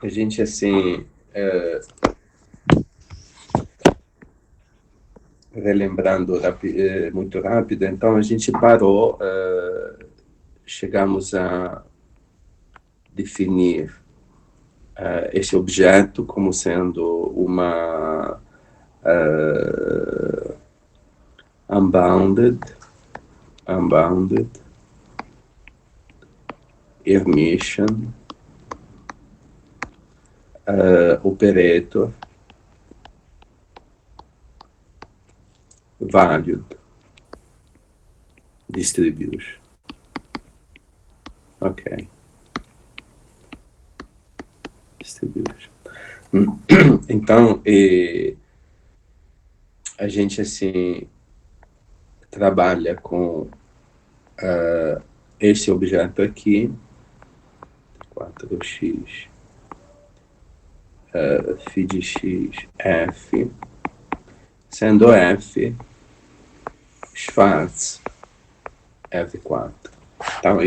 a gente, assim, relembrando muito rápido, então a gente parou, chegamos a definir esse objeto como sendo uma unbounded Hermitian operator valued distribution. Ok. Distribution. Então, a gente, assim, trabalha com esse objeto aqui, 4x phi de x f, sendo f Schwarz F4. Então,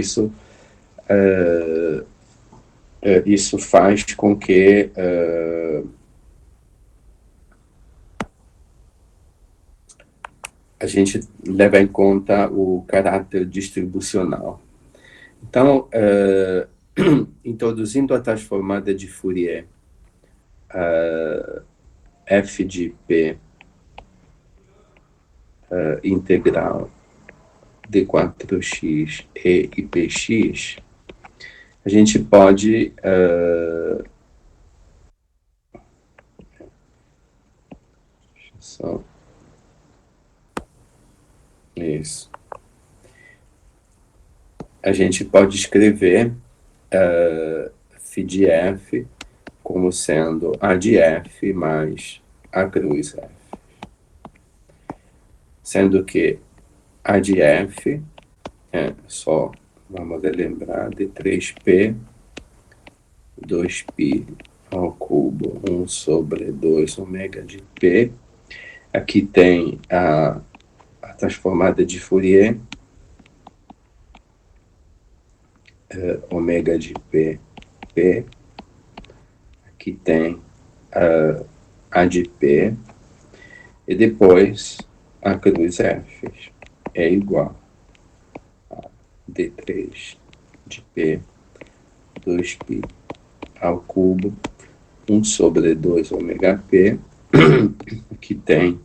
isso faz com que a gente leve em conta o caráter distribucional. Então, introduzindo a transformada de Fourier f de p integral de 4x e px, a gente pode isso. A gente pode escrever phi de f como sendo a de f mais a cruz f. Sendo que a de f é só, vamos lembrar, de 3p, 2π ao cubo, 1 sobre 2 ômega de p. Aqui tem a transformada de Fourier, ômega de p, p. Aqui tem a de p, e depois a cruz f é igual a d3 de p, 2π ao cubo, 1 sobre 2 ômega p, que tem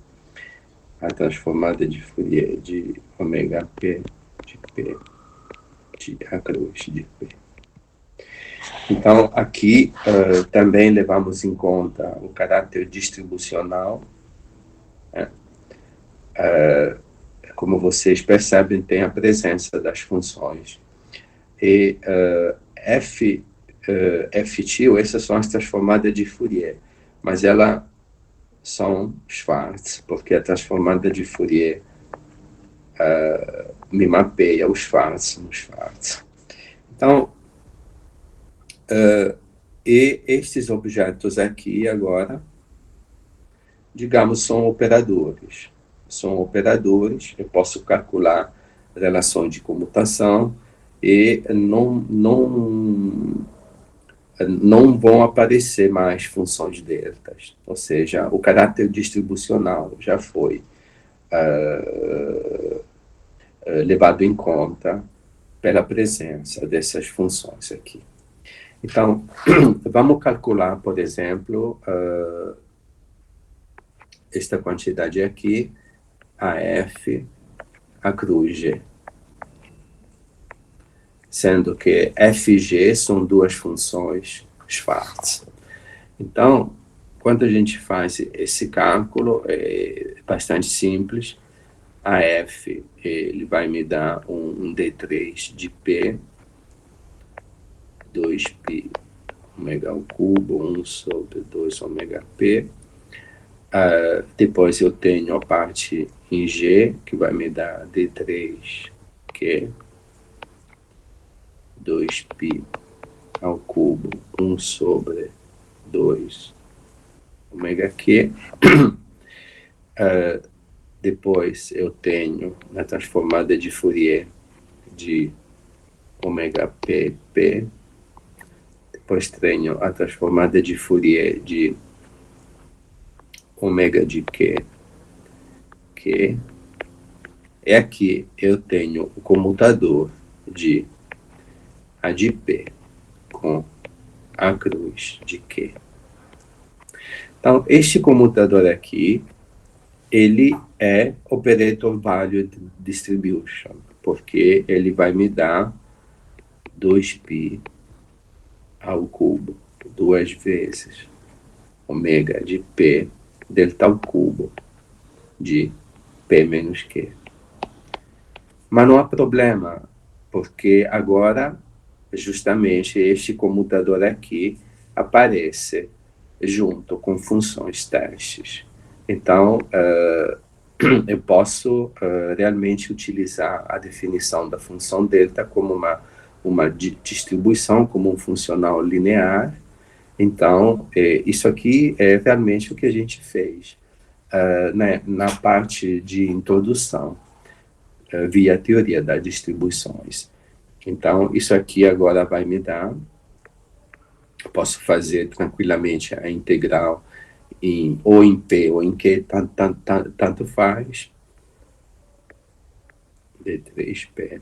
a transformada de Fourier de ômega p de p de a cruz de p. Então, aqui também levamos em conta o caráter distribucional. Como vocês percebem, tem a presença das funções. E F-til, essas são as transformadas de Fourier, mas elas são Schwarz, porque a transformada de Fourier me mapeia o Schwarz no Schwarz. Então, e estes objetos aqui agora, digamos, são operadores. São operadores, eu posso calcular relações de comutação e não vão aparecer mais funções deltas. Ou seja, o caráter distribucional já foi levado em conta pela presença dessas funções aqui. Então, vamos calcular, por exemplo, esta quantidade aqui, a f, a cruz g. Sendo que fg são duas funções Schwarz. Então, quando a gente faz esse cálculo, é bastante simples. A f, ele vai me dar um d3 de p, 2π ômega ao cubo, 1 sobre 2 ômega p. Depois eu tenho a parte em g, que vai me dar d3, que é 2π ao cubo, 1 sobre 2 ômega q. Depois eu tenho na transformada de Fourier de ômega p, p, Depois tenho a transformada de Fourier de ômega de Q. É aqui eu tenho o comutador de A de P com a cruz de Q. Então, este comutador aqui, ele é Operator Value Distribution, porque ele vai me dar 2π ao cubo, duas vezes ômega de P delta ao cubo de P menos Q. Mas não há problema, porque agora, justamente, este comutador aqui aparece junto com funções testes. Então, eu posso realmente utilizar a definição da função delta como uma distribuição, como um funcional linear. Então, isso aqui é realmente o que a gente fez né, na parte de introdução, via teoria das distribuições. Então, isso aqui agora vai me dar, eu posso fazer tranquilamente a integral ou em P ou em Q, tanto faz, de 3P,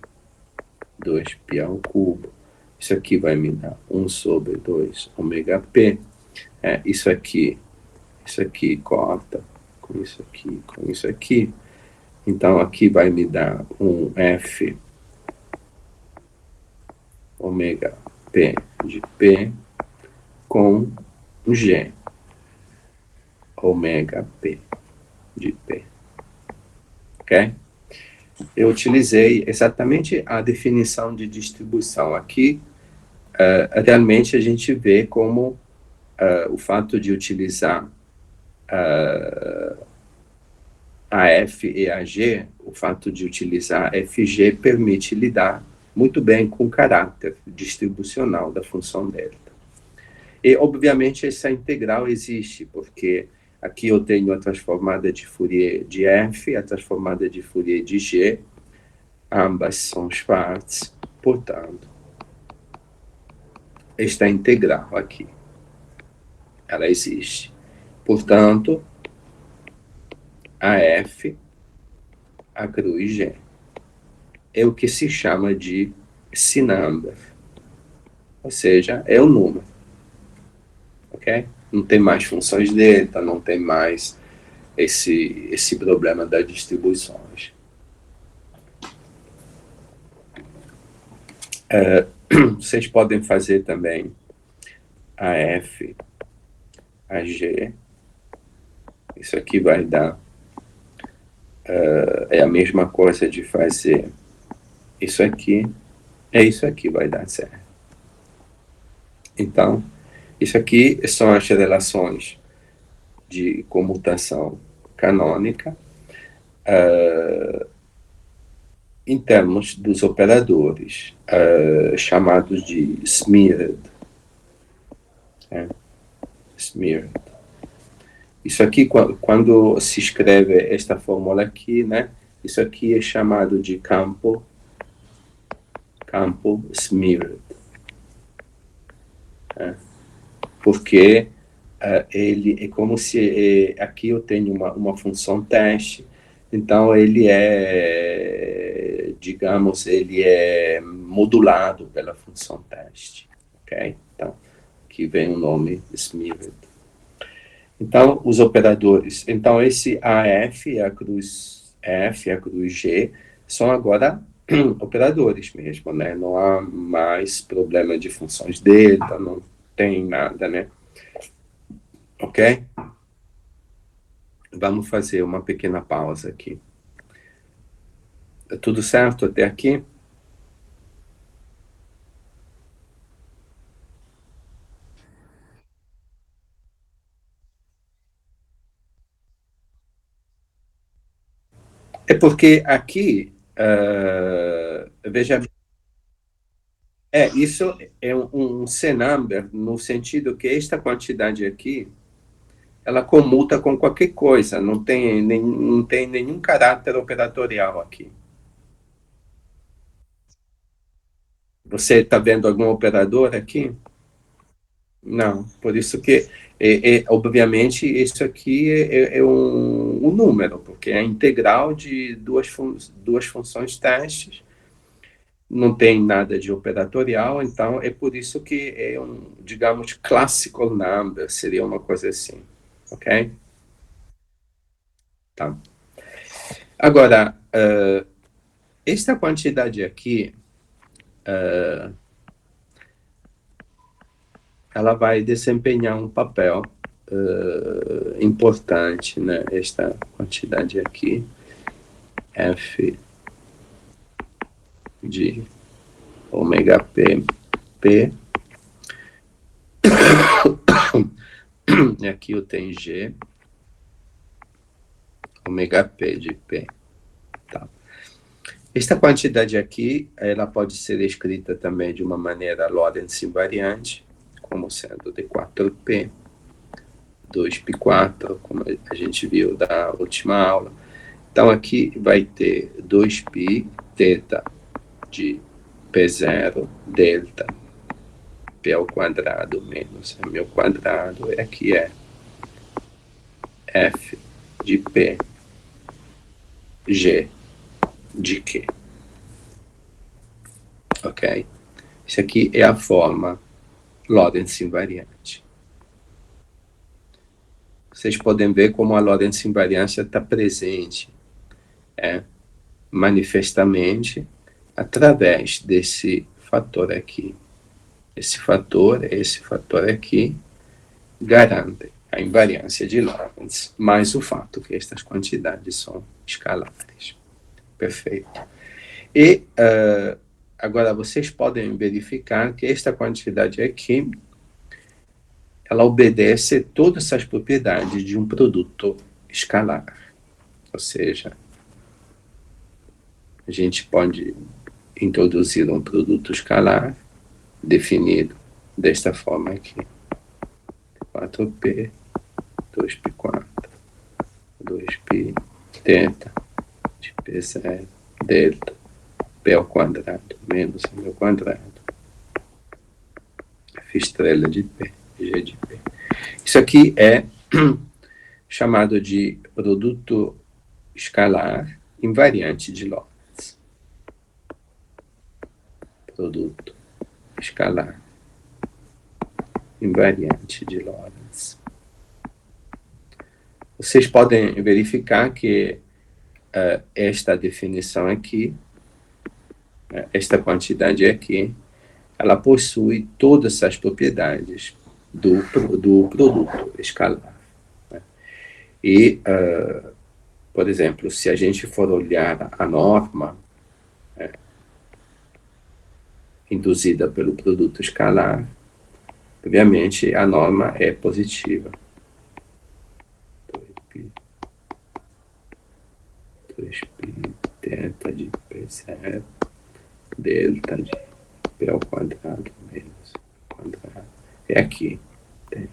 2π ao cubo. Isso aqui vai me dar 1 sobre 2 ômega P. Isso aqui corta com isso aqui, com isso aqui. Então, aqui vai me dar um F ômega P de P com um G ômega P de P. Ok? Eu utilizei exatamente a definição de distribuição. Aqui, realmente, a gente vê como o fato de utilizar a F e a G, o fato de utilizar FG permite lidar muito bem com o caráter distribucional da função delta. E, obviamente, essa integral existe, porque aqui eu tenho a transformada de Fourier de F, a transformada de Fourier de G, ambas são Schwartz, portanto, esta integral aqui, ela existe. Portanto, a F, a cruz G, é o que se chama de C-number, ou seja, é o número, ok? Não tem mais funções delta, não tem mais esse problema das distribuições. Vocês podem fazer também a F, a G, isso aqui vai dar, é a mesma coisa de fazer isso aqui vai dar certo. Então, isso aqui são as relações de comutação canônica em termos dos operadores chamados de smeared. Smeared. Isso aqui, quando se escreve esta fórmula aqui, né, isso aqui é chamado de campo smeared. Porque ele é como se aqui eu tenho uma função teste, então ele digamos, ele é modulado pela função teste, ok? Então, aqui vem o nome smeared. Então, os operadores, então esse AF, a cruz F, a cruz G, são agora operadores mesmo, né? Não há mais problema de funções delta, não tem nada, né? Ok? Vamos fazer uma pequena pausa aqui. Tudo certo até aqui? É porque aqui, veja, isso é um C-number, no sentido que esta quantidade aqui, ela comuta com qualquer coisa, não tem nenhum caráter operatorial aqui. Você está vendo algum operador aqui? Não, por isso que, obviamente, isso aqui é um número, porque é a integral de duas funções testes, não tem nada de operatorial, então é por isso que é um, digamos, classical number, seria uma coisa assim, ok? Tá. Agora, esta quantidade aqui, ela vai desempenhar um papel importante, né? Esta quantidade aqui, F de ômega P, P, e aqui eu tenho G, ômega P de P. Tá. Esta quantidade aqui, ela pode ser escrita também de uma maneira Lorentz invariante, como sendo de 4P, 2π4, como a gente viu da última aula. Então, aqui vai ter 2π θ de P0 delta P ao quadrado menos M ao quadrado, e aqui é F de P, G de Q. Ok? Isso aqui é a forma Lorentz invariante. Vocês podem ver como a Lorentz invariância está presente manifestamente através desse fator aqui. Esse fator aqui, garante a invariância de Lorentz, mais o fato que estas quantidades são escalares. Perfeito. E agora vocês podem verificar que esta quantidade aqui, ela obedece todas as propriedades de um produto escalar. Ou seja, a gente pode introduzir um produto escalar definido desta forma aqui. 4P, 2π4, 2π θ de P0 delta P ao quadrado menos M ao quadrado, F estrela de P, G de P. Isso aqui é chamado de produto escalar invariante de Lorentz. Produto escalar invariante de Lorentz. Vocês podem verificar que esta definição aqui, esta quantidade aqui, ela possui todas as propriedades do produto escalar. E, por exemplo, se a gente for olhar a norma induzida pelo produto escalar, obviamente a norma é positiva. 2π θ de P0 delta de P ao quadrado menos quadrado. É aqui, tem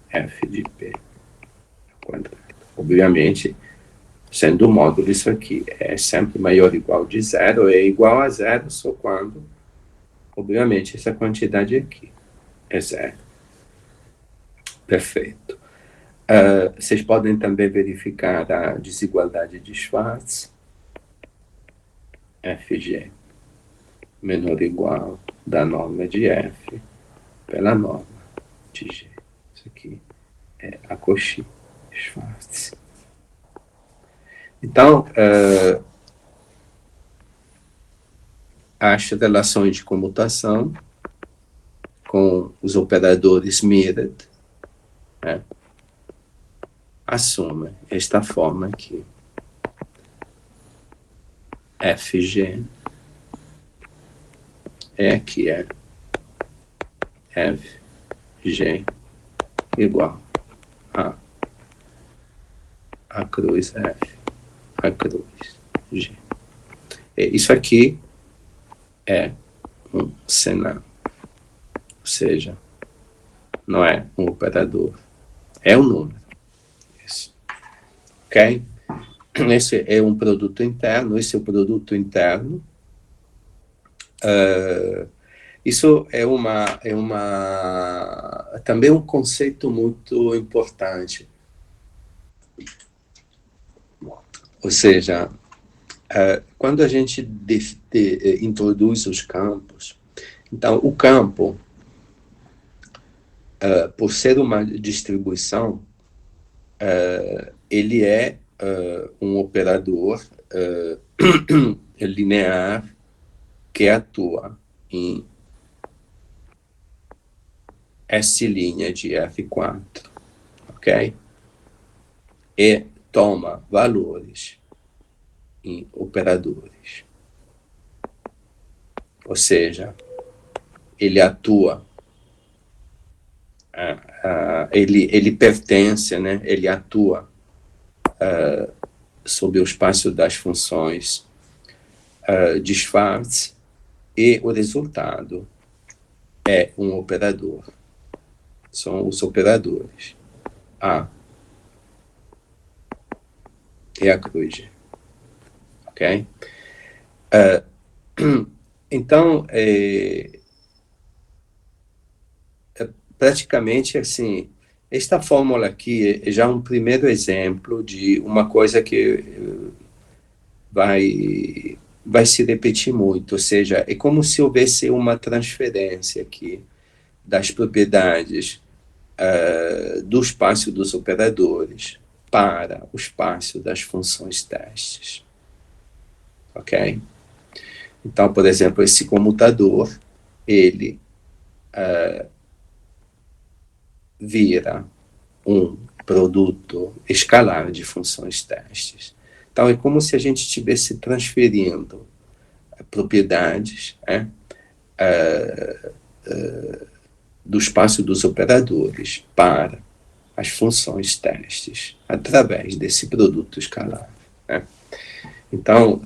F de P ao quadrado. Obviamente, sendo o módulo isso aqui é sempre maior ou igual de zero, é igual a zero só quando, obviamente, essa quantidade aqui é zero. Perfeito. Vocês podem também verificar a desigualdade de Schwarz, Fg menor ou igual da norma de F pela norma de G. Isso aqui é a Cauchy-Schwarz. Então, as relações de comutação com os operadores mirrored, assumem esta forma aqui. Fg aqui é Fg igual a cruz F, a cruz G. Isso aqui é um senão, ou seja, não é um operador, é um número. Isso. Ok? Esse é um produto interno, esse é o produto interno. Isso é uma também um conceito muito importante. Ou seja, quando a gente introduz os campos, então o campo, por ser uma distribuição, ele é um operador linear que atua em S' de F4, ok? E toma valores em operadores. Ou seja, ele atua, ele pertence, né? Ele atua sobre o espaço das funções de Schwartz, e o resultado é um operador. São os operadores A e a cruz G. Ok? Então, praticamente assim, esta fórmula aqui é já um primeiro exemplo de uma coisa que vai se repetir muito, ou seja, é como se houvesse uma transferência aqui das propriedades do espaço dos operadores para o espaço das funções testes. Ok? Então, por exemplo, esse comutador, ele vira um produto escalar de funções testes. Então, é como se a gente estivesse transferindo propriedades do espaço dos operadores para as funções testes, através desse produto escalar. Né? Então,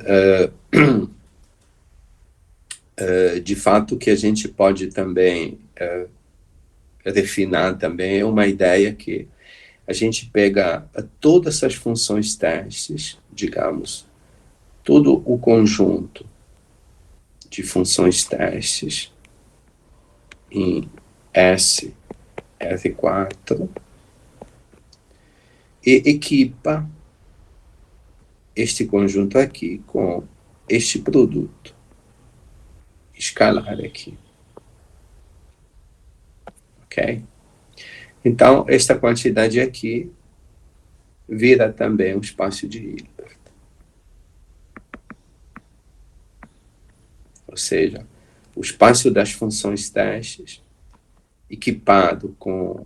de fato, o que a gente pode também refinar também é uma ideia que a gente pega todas essas funções testes, digamos, todo o conjunto de funções testes em S, F4, e equipa este conjunto aqui com este produto escalar aqui. Ok? Então, esta quantidade aqui vira também um espaço de Hilbert. Ou seja, o espaço das funções testes equipado com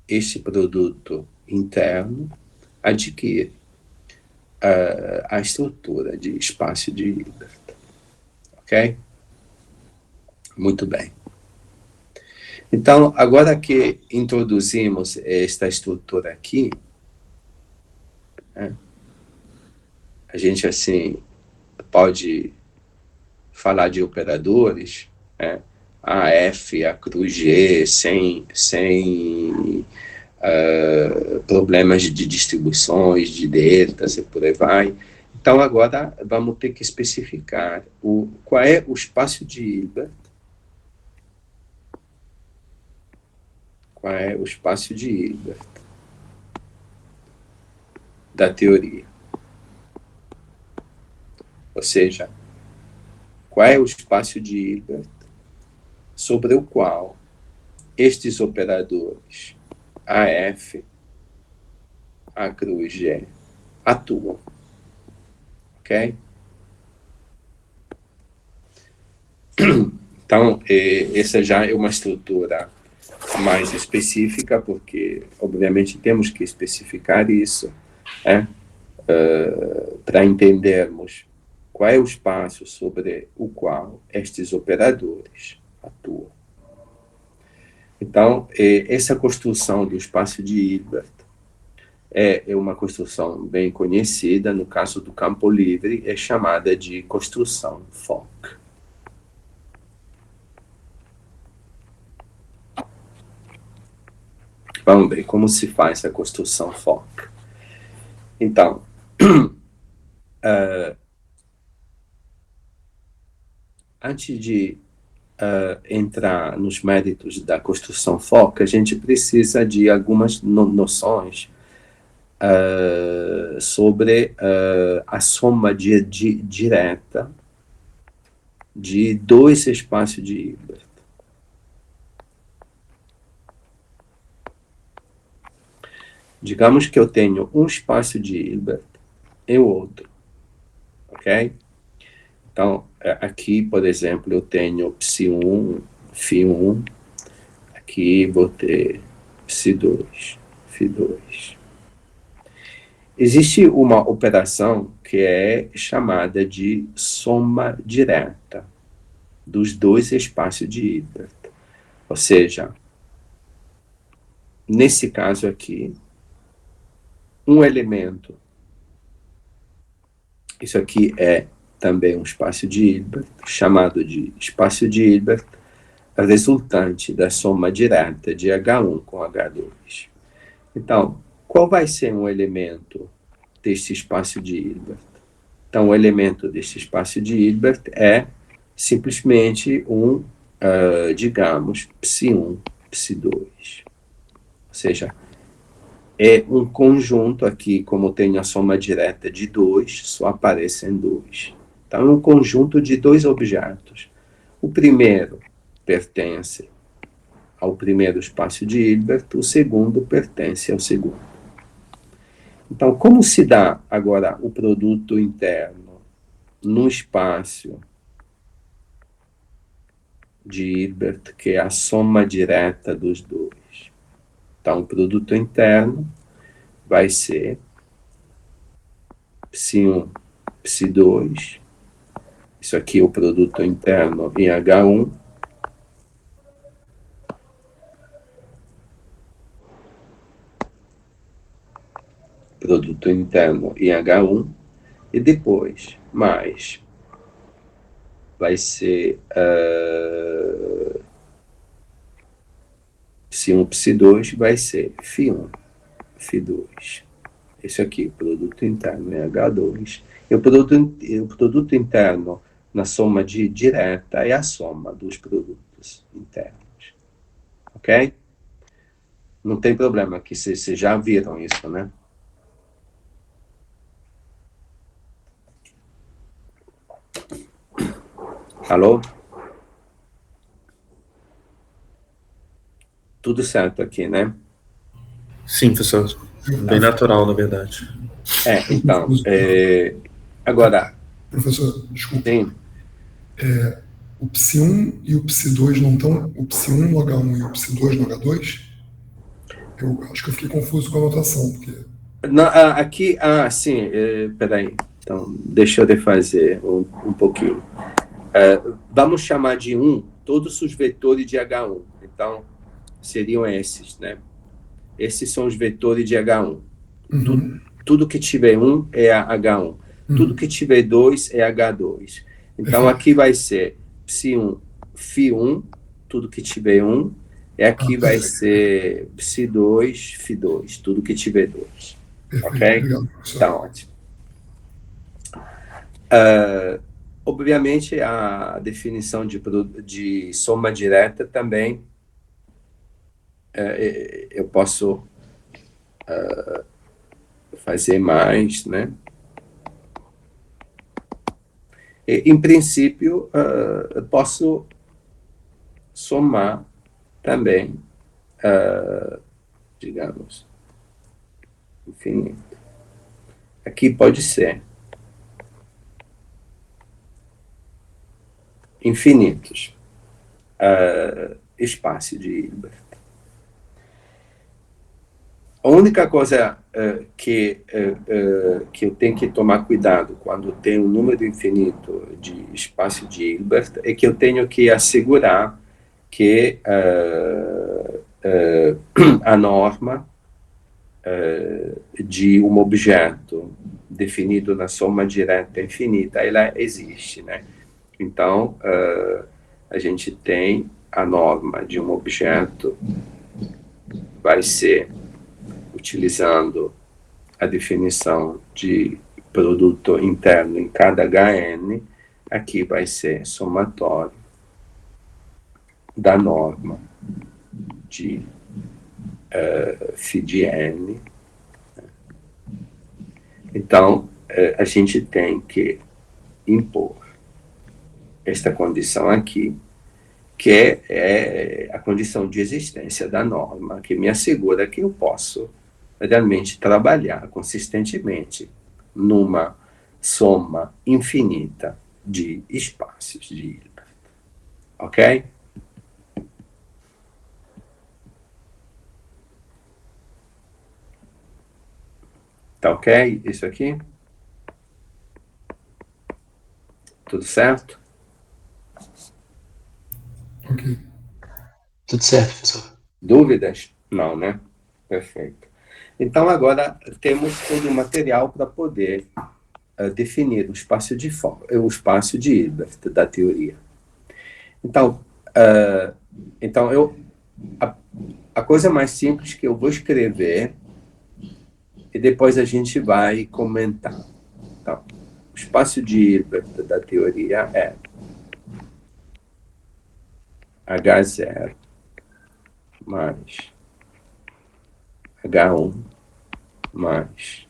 este produto interno adquire a estrutura de espaço de Hilbert. Ok? Muito bem. Então, agora que introduzimos esta estrutura aqui, né, a gente, assim, pode falar de operadores, né, a F, a cruz G, sem problemas de distribuições, de deltas e por aí vai. Então, agora vamos ter que especificar qual é o espaço de Hilbert. Qual é o espaço de Hilbert da teoria? Ou seja, qual é o espaço de Hilbert sobre o qual estes operadores AF, A cruz G, atuam. Ok? Então, essa já é uma estrutura mais específica, porque, obviamente, temos que especificar isso, né, para entendermos qual é o espaço sobre o qual estes operadores atuam. Então, essa construção do espaço de Hilbert é uma construção bem conhecida, no caso do campo livre, é chamada de construção Fock. Vamos ver como se faz a construção Fock. Então, antes de entrar nos méritos da construção FOC, a gente precisa de algumas noções sobre a soma direta de dois espaços de Hilbert. Digamos que eu tenho um espaço de Hilbert e o outro, ok? Então, aqui, por exemplo, eu tenho Ψ1, Φ1, aqui vou ter Ψ2, Φ2. Existe uma operação que é chamada de soma direta dos dois espaços de Hilbert. Ou seja, nesse caso aqui, um elemento, isso aqui é também um espaço de Hilbert, chamado de espaço de Hilbert, resultante da soma direta de H1 com H2. Então, qual vai ser um elemento desse espaço de Hilbert? Então, o elemento desse espaço de Hilbert é simplesmente digamos, Ψ1, Ψ2. Ou seja, é um conjunto aqui, como tem a soma direta de 2, só aparecem 2. Então, é um conjunto de dois objetos. O primeiro pertence ao primeiro espaço de Hilbert, o segundo pertence ao segundo. Então, como se dá agora o produto interno no espaço de Hilbert, que é a soma direta dos dois? Então, o produto interno vai ser Ψ1, Ψ2. Isso aqui é o produto interno em H1. Produto interno em H1. E depois, mais, vai ser Ψ1, Ψ2, vai ser Φ1, Φ2. Esse aqui, o produto interno em H2. E o produto interno na soma direta é a soma dos produtos internos. Ok? Não tem problema, que vocês já viram isso, né? Alô? Tudo certo aqui, né? Sim, professor. Bem natural, na verdade. Então, agora... Professor, desculpa. Sim. O Ψ1 e o Ψ2 não estão... O Ψ1 no H1 e o Ψ2 no H2? Eu acho que eu fiquei confuso com a anotação, porque... Não, aqui, sim, peraí. Então, deixa eu refazer um pouquinho. Vamos chamar de 1 todos os vetores de H1. Então, seriam esses, né? Esses são os vetores de H1. Uhum. Tudo que tiver 1 é H1. Tudo que tiver 2 é H2. Então, aqui vai ser Ψ1, Φ1, tudo que tiver 1. E aqui vai ser Ψ2, Φ2, tudo que tiver 2. Ok? Obrigado, professor. Tá ótimo. Obviamente, a definição de soma direta também eu posso fazer mais, né? E, em princípio, eu posso somar também, digamos, infinito. Aqui pode ser infinitos espaço de Hilbert. A única coisa que eu tenho que tomar cuidado quando tenho um número infinito de espaço de Hilbert é que eu tenho que assegurar que a norma de um objeto definido na soma direta infinita, ela existe, né? Então, a gente tem a norma de um objeto, vai ser utilizando a definição de produto interno em cada Hn, aqui vai ser somatório da norma de φ de n. Então, a gente tem que impor esta condição aqui, que é a condição de existência da norma, que me assegura que eu posso realmente trabalhar consistentemente numa soma infinita de espaços de Hilbert. Ok? Tá ok isso aqui? Tudo certo? Ok. Tudo certo, professor. Dúvidas? Não, né? Perfeito. Então, agora temos todo o material para poder definir o espaço de Hilbert da teoria. Então, a coisa mais simples que eu vou escrever e depois a gente vai comentar. Então, o espaço de Hilbert da teoria é H0 mais H1 mais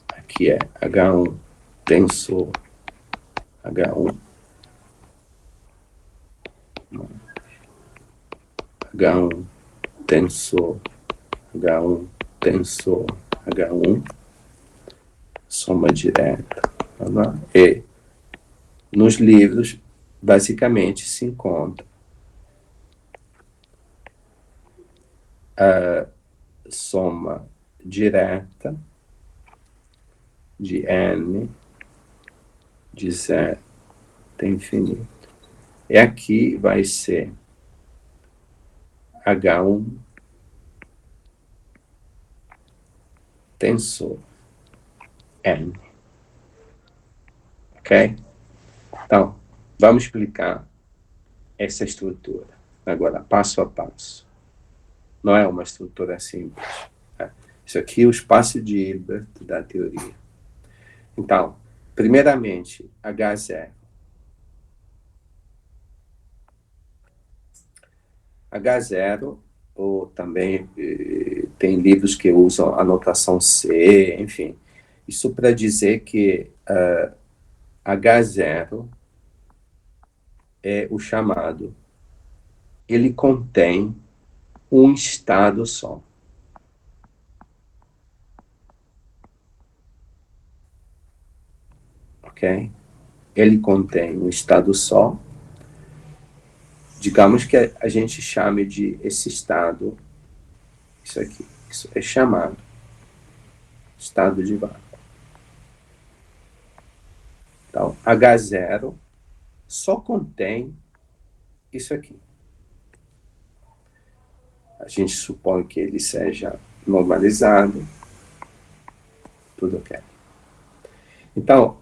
aqui é H1 tensor H1 H1 tensor H1 tensor H1 soma direta, e nos livros basicamente se encontra a soma direta de n de 0 até infinito. E aqui vai ser H1 tensor n. Ok? Então, vamos explicar essa estrutura agora, passo a passo. Não é uma estrutura simples. Isso aqui é o espaço de Hilbert da teoria. Então, primeiramente, H0. H0, ou também tem livros que usam a notação C, enfim. Isso para dizer que H0 é o chamado. Ele contém um estado só. Ok? Ele contém um estado só. Digamos que a gente chame de esse estado, isso aqui, isso é chamado estado de vácuo. Então, H0 só contém isso aqui. A gente supõe que ele seja normalizado, tudo ok. Então,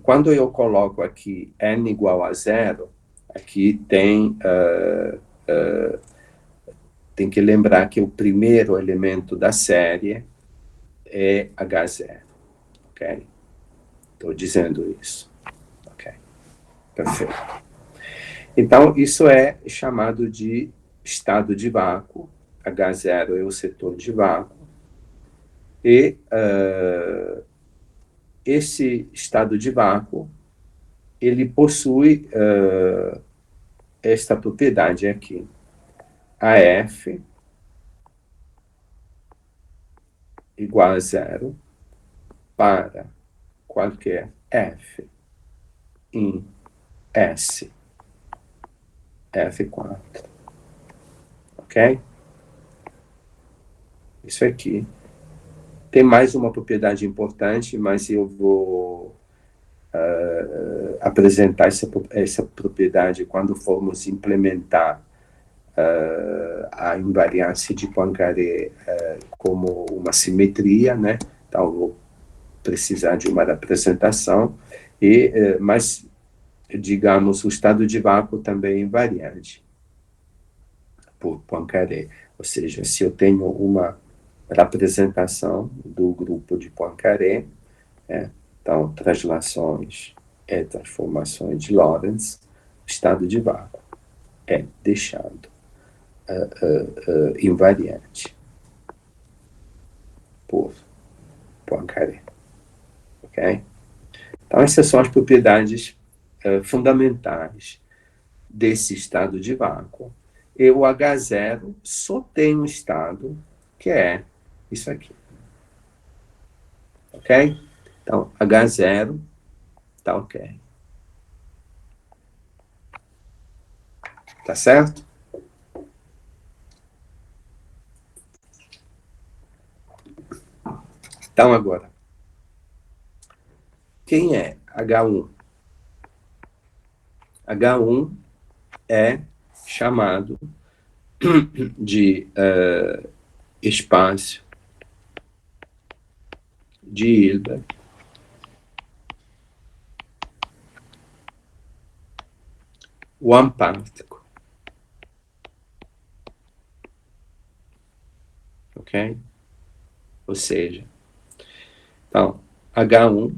quando eu coloco aqui n igual a 0, aqui tem que lembrar que o primeiro elemento da série é H0, ok? Estou dizendo isso, ok? Perfeito. Então, isso é chamado de estado de vácuo. H0 é o setor de vácuo. E esse estado de vácuo, ele possui esta propriedade aqui. AF igual a 0 para qualquer F em S F4. Ok? Isso aqui. Tem mais uma propriedade importante, mas eu vou apresentar essa propriedade quando formos implementar a invariância de Poincaré como uma simetria, né? Então, eu vou precisar de uma representação, mas, digamos, o estado de vácuo também é invariante por Poincaré. Ou seja, se eu tenho uma representação do grupo de Poincaré, então, translações é transformações de Lorentz, estado de vácuo é deixado invariante por Poincaré. Ok? Então, essas são as propriedades fundamentais desse estado de vácuo. E o H0 só tem um estado que é isso aqui. Ok? Então, H0 tá ok. Tá certo? Então, agora, quem é H1? H1 é chamado de espaço de Hilbert one particle. Ok? Ou seja, então, H1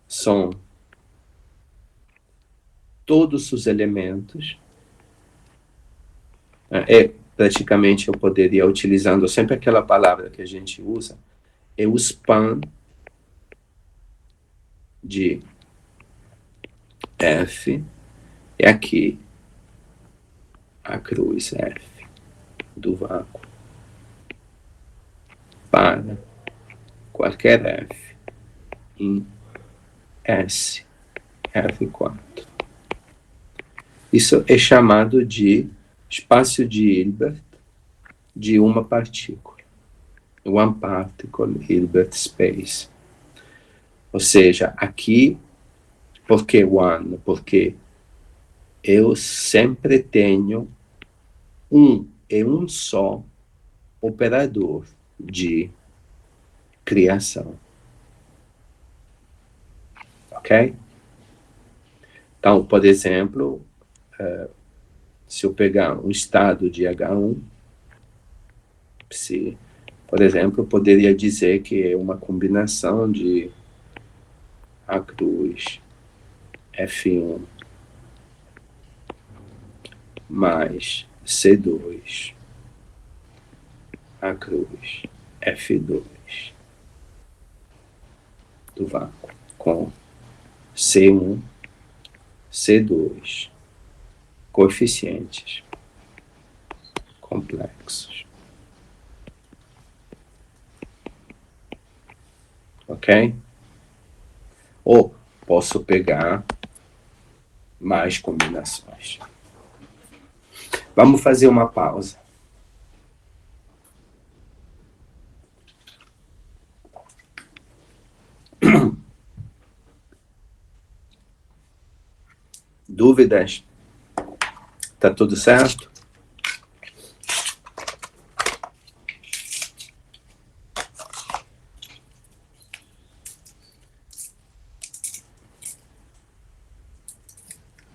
são todos os elementos. Praticamente eu poderia, utilizando sempre aquela palavra que a gente usa, é o span de F, é aqui a cruz F do vácuo para qualquer F em S, F4. Isso é chamado de espaço de Hilbert de uma partícula. One particle Hilbert space. Ou seja, aqui, por que one? Porque eu sempre tenho um só operador de criação. Ok? Então, por exemplo, se eu pegar um estado de H1, por exemplo, eu poderia dizer que é uma combinação de A cruz F1 mais C2 A cruz F2 do vácuo com C1, C2 coeficientes complexos. Ok? Ou posso pegar mais combinações. Vamos fazer uma pausa. Dúvidas? Tá tudo certo?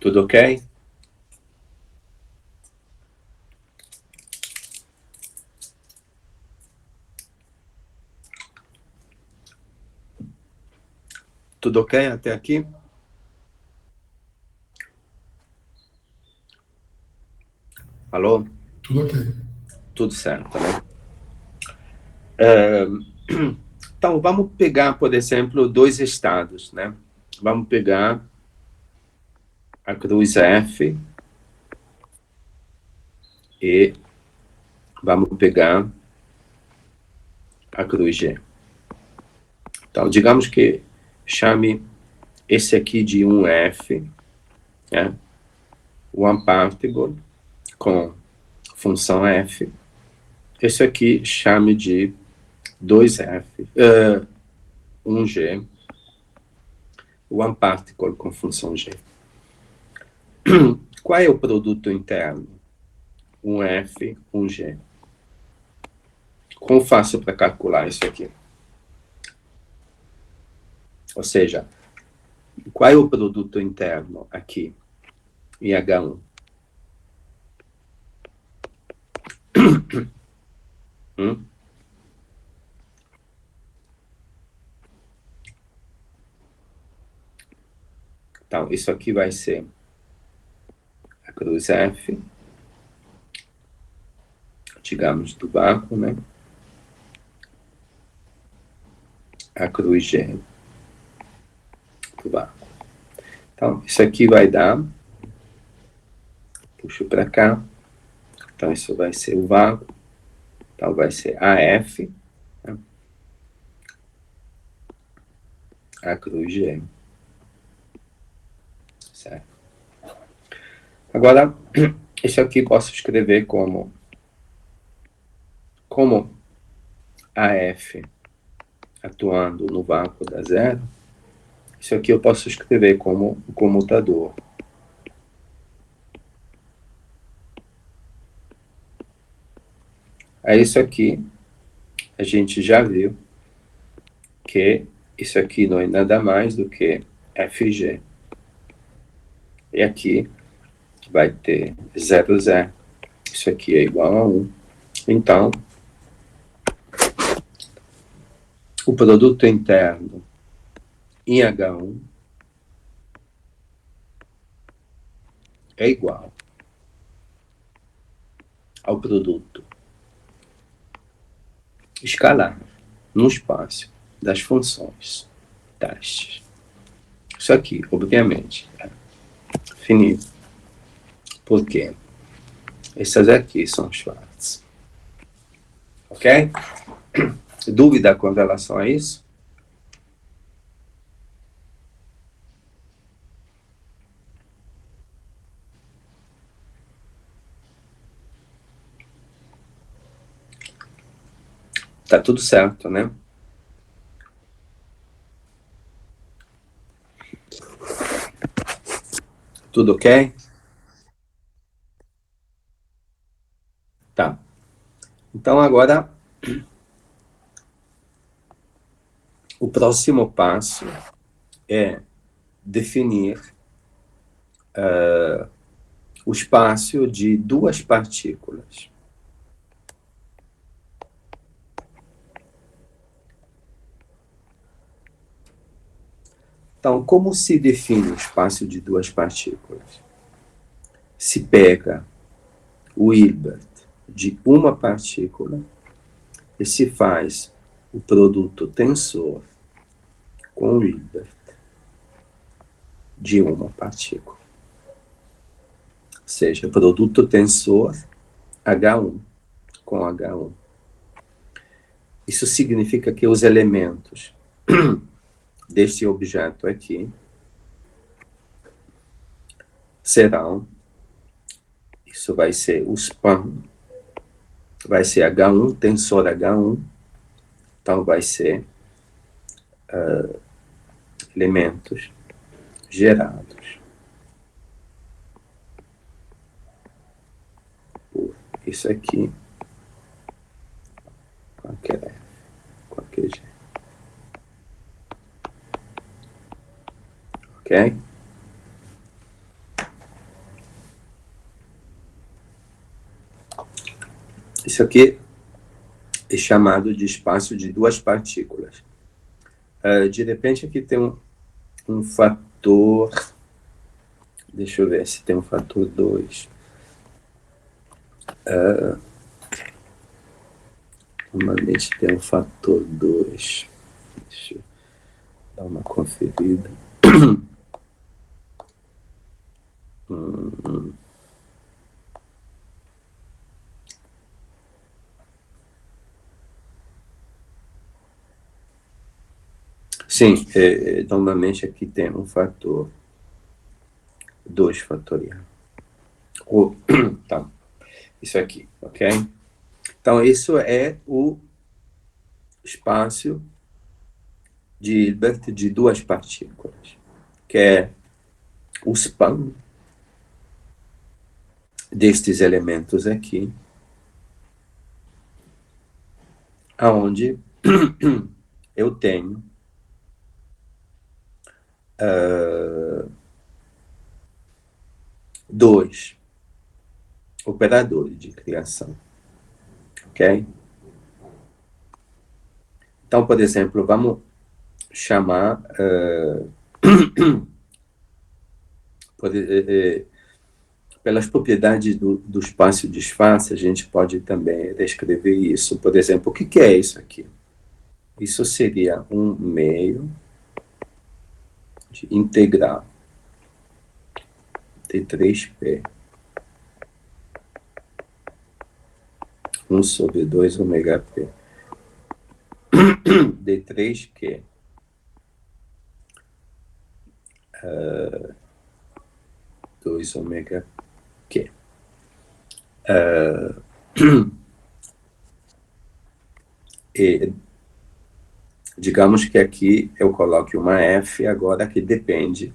Tudo ok? Tudo ok até aqui? Alô? Tudo ok. Tudo certo, né? Então, vamos pegar, por exemplo, dois estados, né? Vamos pegar a cruz F e vamos pegar a cruz G. Então, digamos que chame esse aqui de 1F, né? One particle com função F. Esse aqui chame de 2F, 1G, one particle com função G. Qual é o produto interno? 1F, 1G. Como faço para calcular isso aqui? Ou seja, qual é o produto interno aqui em H1? Então, isso aqui vai ser a cruz F, digamos, do vácuo, né? A cruz G do vácuo. Então, isso aqui vai dar, puxo para cá, então isso vai ser o vácuo, então vai ser AF, né? A cruz G. Certo? Agora, isso aqui posso escrever como AF atuando no vácuo da zero. Isso aqui eu posso escrever como o comutador. Aí isso aqui, a gente já viu que isso aqui não é nada mais do que FG. E aqui vai ter 0, 0. Isso aqui é igual a 1. Então, o produto interno em H1 é igual ao produto escalar no espaço das funções testes. Isso aqui, obviamente, é finito. Por quê? Essas aqui são Schwartz. Ok? Dúvida com relação a isso? Tá tudo certo, né? Tudo ok? Tá. Então, agora, o próximo passo é definir o espaço de duas partículas. Então, como se define o espaço de duas partículas? Se pega o Hilbert de uma partícula e se faz o produto tensor com o Hilbert de uma partícula. Ou seja, produto tensor H1 com H1. Isso significa que os elementos deste objeto aqui serão, isso vai ser o span, vai ser H1, tensor H1, então vai ser elementos gerados por isso aqui, qualquer F, qualquer G. Ok? Isso aqui é chamado de espaço de duas partículas. De repente, aqui tem um fator... Deixa eu ver se tem um fator 2. Normalmente tem um fator 2. Deixa eu dar uma conferida. Sim, normalmente aqui tem um fator 2 fatorial. Tá, isso aqui, ok? Então, isso é o espaço de Hilbert de duas partículas, que é o span destes elementos aqui, aonde eu tenho dois operadores de criação, ok? Então, por exemplo, vamos chamar pelas propriedades do espaço disfarce, a gente pode também descrever isso. Por exemplo, o que é isso aqui? Isso seria um meio de integral de 3p 1 sobre 2 ômega p de 3q 2 ômega q. E digamos que aqui eu coloque uma f agora que depende,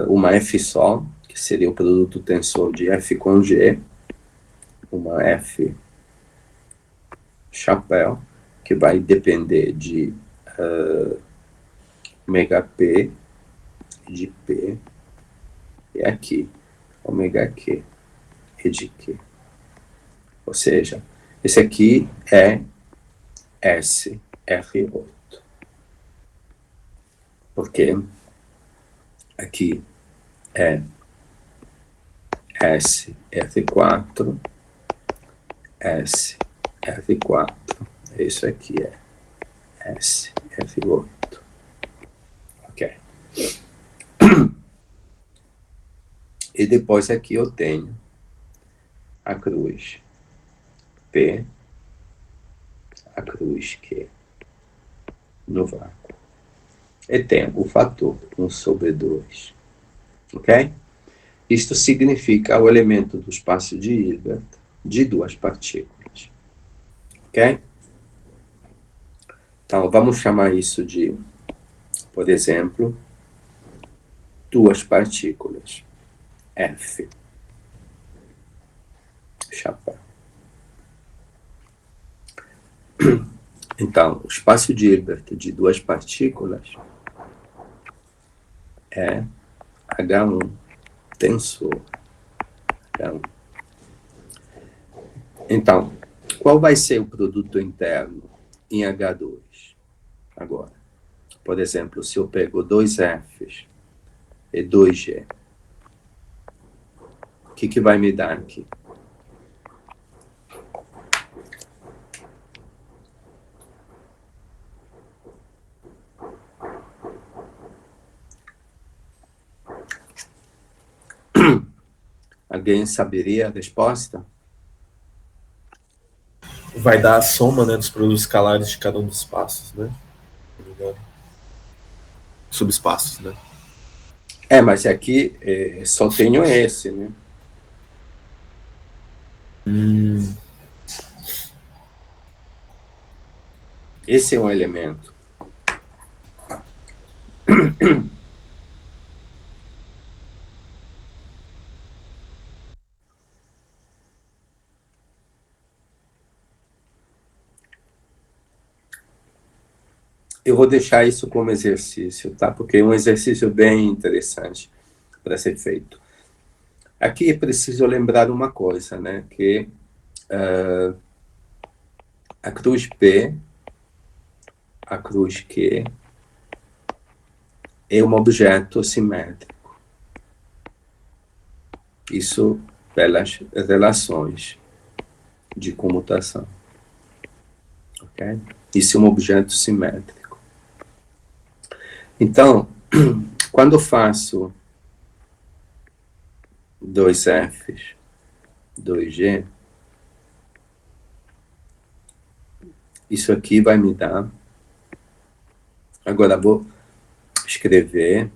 uma f só, que seria o produto tensor de f com g, uma f chapéu, que vai depender de ômega p, de p, e aqui, ômega q, e de q. Ou seja, esse aqui é SR8. Porque aqui é SR4, SR4. Isso aqui é SR8. Ok. E depois aqui eu tenho a cruz P, a cruz Q no vácuo. E tem o fator 1 sobre 2. Ok? Isto significa o elemento do espaço de Hilbert de duas partículas. Ok? Então, vamos chamar isso de, por exemplo, duas partículas. F. Chapéu. Então, o espaço de Hilbert de duas partículas é H1 tensor H1. Então, qual vai ser o produto interno em H2 agora? Por exemplo, se eu pego 2 Fs e 2G, o que vai me dar aqui? Alguém saberia a resposta? Vai dar a soma, né, dos produtos escalares de cada um dos espaços, né? Subespaços, né? Mas aqui só tenho esse, né? Esse é um elemento. Eu vou deixar isso como exercício, tá? Porque é um exercício bem interessante para ser feito. Aqui é preciso lembrar uma coisa, né? Que a cruz P, a cruz Q, é um objeto simétrico. Isso pelas relações de comutação. Ok? Isso é um objeto simétrico. Então, quando eu faço 2 Fs, 2G, isso aqui vai me dar... Agora vou escrever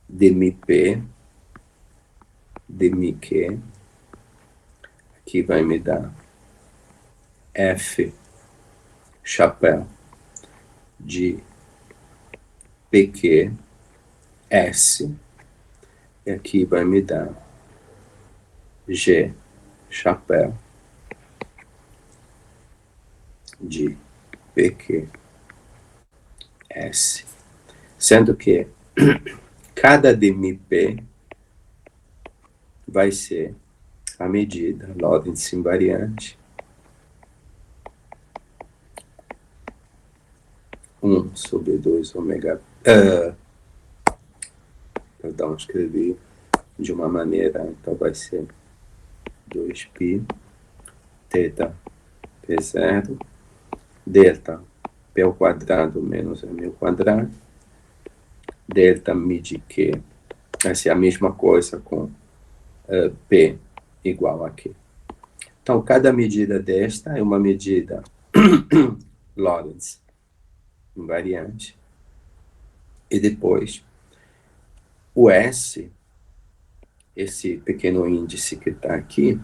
dmi-P, dmi-Q, aqui vai me dar F chapéu de PQ, S, e aqui vai me dar G chapéu de PQ, S. Sendo que cada dmi-P vai ser a medida Lorentz invariante 1 sobre 2 ômega... perdão, escrevi de uma maneira, então vai ser 2π, θ P0, delta P ao quadrado menos M ao quadrado, delta mi de Q, essa é a mesma coisa com P igual a Q. Então, cada medida desta é uma medida Lorentz invariante. E depois, o S, esse pequeno índice que está aqui,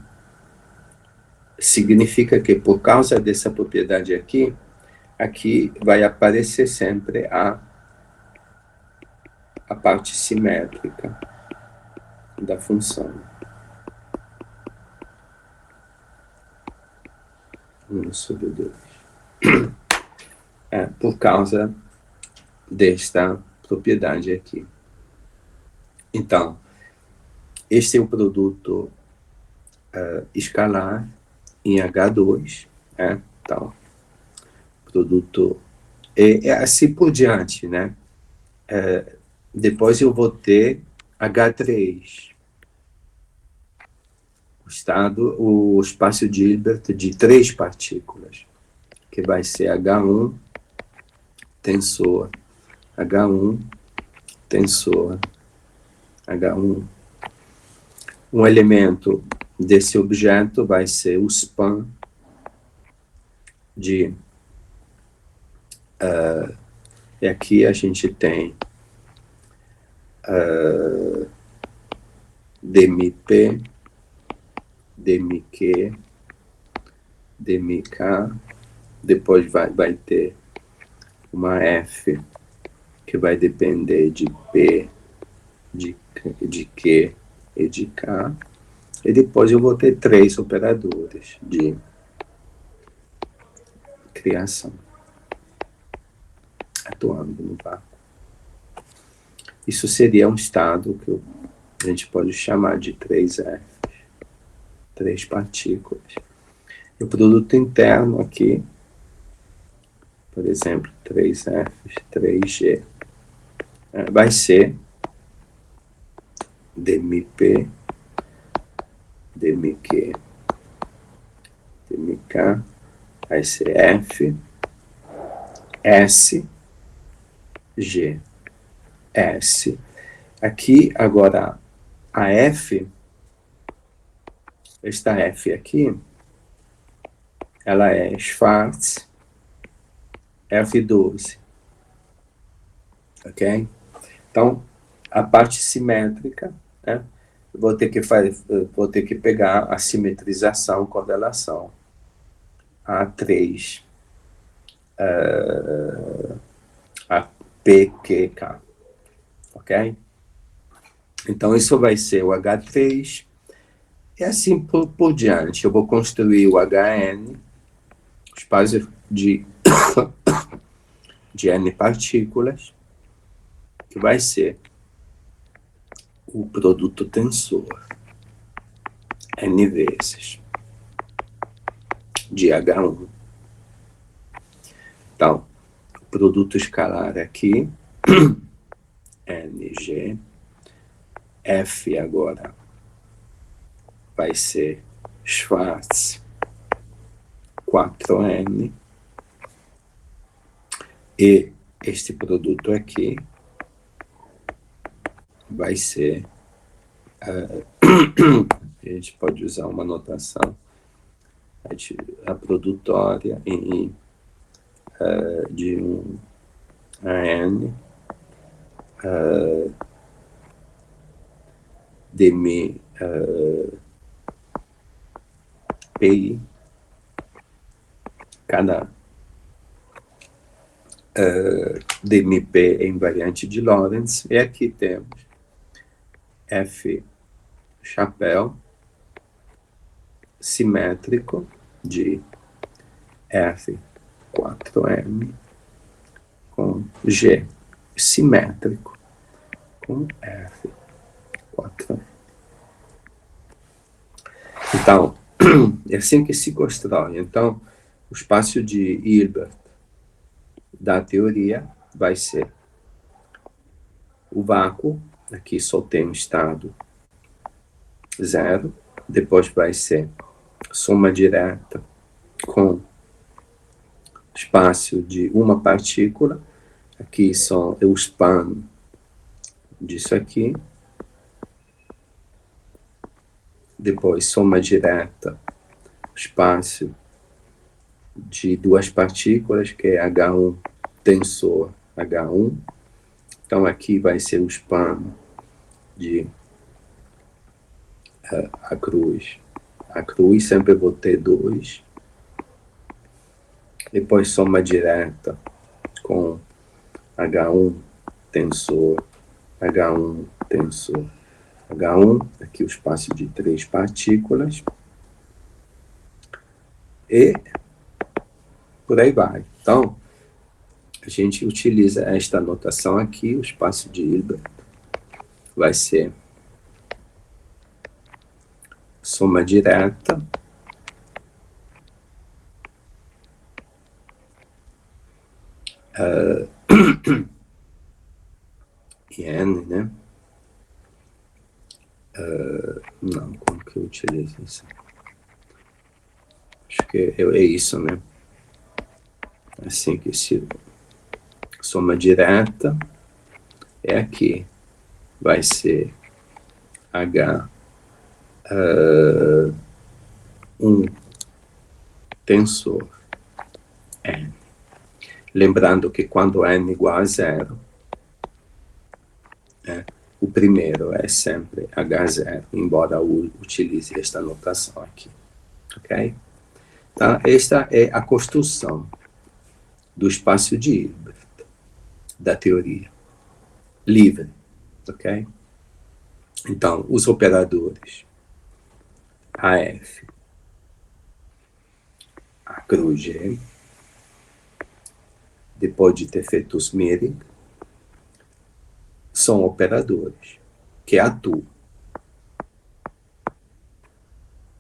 significa que por causa dessa propriedade aqui vai aparecer sempre a parte simétrica da função. 1 sobre 2. Por causa desta propriedade aqui. Então, este é o produto escalar em H2, então, produto, e assim por diante, né? Depois eu vou ter H3, o espaço de Hilbert de 3 partículas, que vai ser H1 tensor, H1 tensor, H1. Um elemento desse objeto vai ser o span de... e aqui a gente tem dmp, dmq, dmk, depois vai ter uma F que vai depender de P, de Q e de K, e depois eu vou ter 3 operadores de criação atuando no vácuo. Isso seria um estado que a gente pode chamar de 3F, 3 partículas. E o produto interno aqui, por exemplo, 3F, 3G, vai ser dmp, dmq, dmk, vai ser F, S, G, S. Aqui, agora, a F, esta F aqui, ela é Schwarz F12, ok? Então, a parte simétrica, né, vou ter que pegar a simetrização com relação a 3, a PQK, ok? Então, isso vai ser o H3, e assim por diante. Eu vou construir o HN, espaço de N partículas, que vai ser o produto tensor, N vezes, de H1. Então, o produto escalar aqui, NG, F agora vai ser Schwarz 4N, e este produto aqui vai ser, a gente pode usar uma notação, a produtória de um AN, dmi PI, cada dmp é invariante de Lorentz, e aqui temos F chapéu simétrico de F4M com G simétrico com F4M. Então, é assim que se constrói. Então, o espaço de Hilbert da teoria vai ser o vácuo, aqui só tem o estado 0, depois vai ser soma direta com espaço de uma partícula, aqui é o span disso aqui, depois soma direta, espaço de duas partículas, que é H1 tensor H1, então aqui vai ser o span de a cruz sempre vou ter 2, depois soma direta com H1 tensor, H1 tensor, H1, aqui o espaço de 3 partículas, e por aí vai. Então, a gente utiliza esta notação aqui, o espaço de Hilbert vai ser soma direta e N, né? Não, como que eu utilizo isso? Acho que é isso, né? Assim que se soma direta é aqui. Vai ser H um tensor N. Lembrando que quando N igual a 0, o primeiro é sempre H0, embora eu utilize esta notação aqui. Ok? Então, esta é a construção do espaço de Hilbert, da teoria livre. Ok? Então, os operadores AF, a cruz G, depois de ter feito os Meering, são operadores que atuam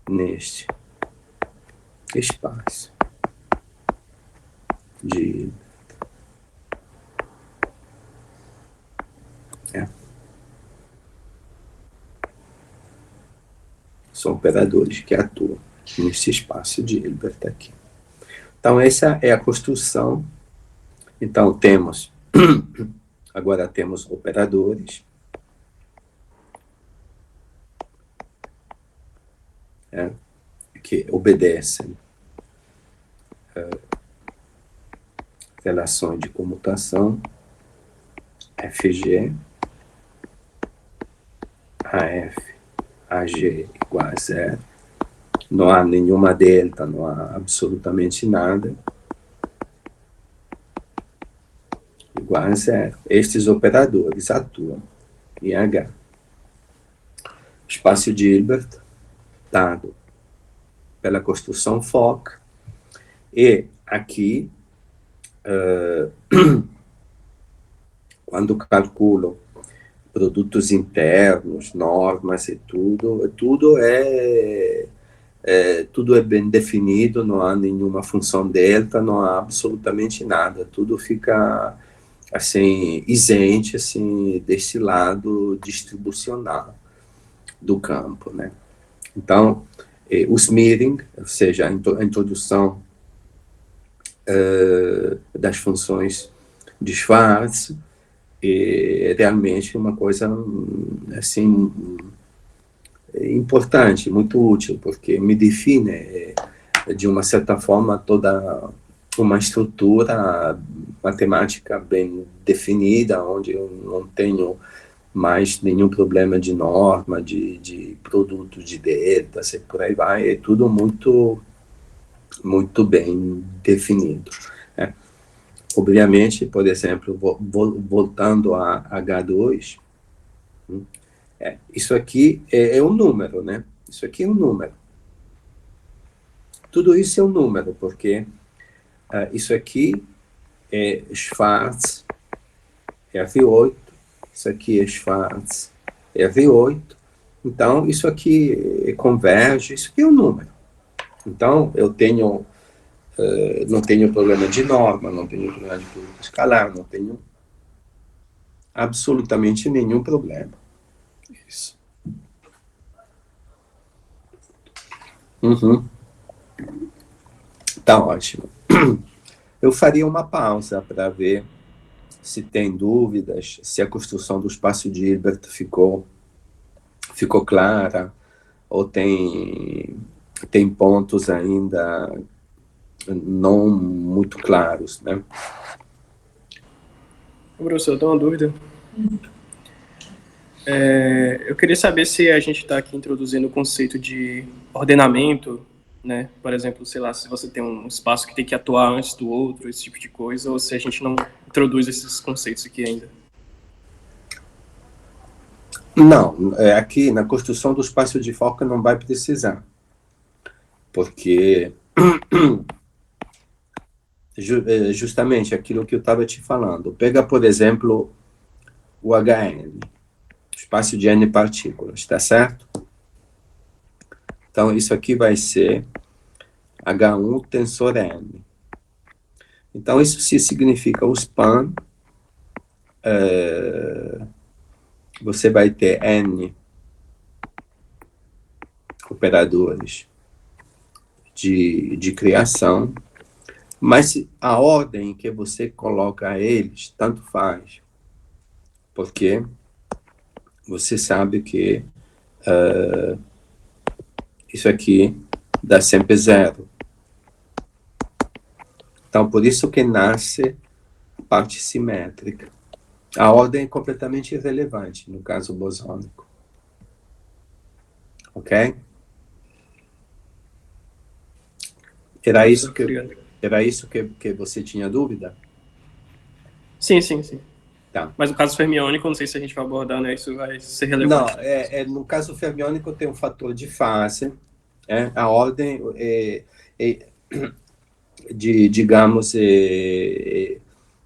neste espaço de são operadores que atuam nesse espaço de Hilbert aqui. Então, essa é a construção. Então, agora temos operadores, que obedecem relações de comutação, FG, AF, AG igual a 0, não há nenhuma delta, não há absolutamente nada, igual a 0. Estes operadores atuam em H. Espaço de Hilbert, dado pela construção Fock, e aqui, quando calculo produtos internos, normas e tudo é bem definido, não há nenhuma função delta, não há absolutamente nada, tudo fica assim isente assim desse lado distribucional do campo, né? Então, os Meering, ou seja, a introdução das funções de Schwarz, é realmente uma coisa assim importante, muito útil, porque me define de uma certa forma toda uma estrutura matemática bem definida, onde eu não tenho mais nenhum problema de norma, de produto de deltas e por aí vai, é tudo muito bem definido. Obviamente, por exemplo, voltando a H2, isso aqui é um número, né? Isso aqui é um número. Tudo isso é um número, porque isso aqui é Schwarz R8, isso aqui é Schwarz R8, então isso aqui converge, isso aqui é um número. Então, eu tenho não tenho problema de norma, não tenho problema de produto escalar, não tenho absolutamente nenhum problema. Isso. Uhum. Tá ótimo. Eu faria uma pausa para ver se tem dúvidas, se a construção do espaço de Hilbert ficou clara, ou tem pontos ainda não muito claros, né? Professor, eu tenho uma dúvida. Eu queria saber se a gente está aqui introduzindo o conceito de ordenamento, né? Por exemplo, sei lá, se você tem um espaço que tem que atuar antes do outro, esse tipo de coisa, ou se a gente não introduz esses conceitos aqui ainda. Não, aqui na construção do espaço de foco não vai precisar, porque justamente aquilo que eu estava te falando. Pega, por exemplo, o HN, espaço de N partículas, tá certo? Então, isso aqui vai ser H1 tensor N. Então, isso se significa o span, você vai ter N operadores de criação, mas a ordem que você coloca eles, tanto faz, porque você sabe que isso aqui dá sempre zero. Então, por isso que nasce a parte simétrica. A ordem é completamente irrelevante, no caso bosônico. Ok? Era isso que você tinha dúvida? Sim. Tá. Mas no caso fermiônico, não sei se a gente vai abordar, né? Isso vai ser relevante. Não, no caso fermiônico tem um fator de fase, a ordem digamos,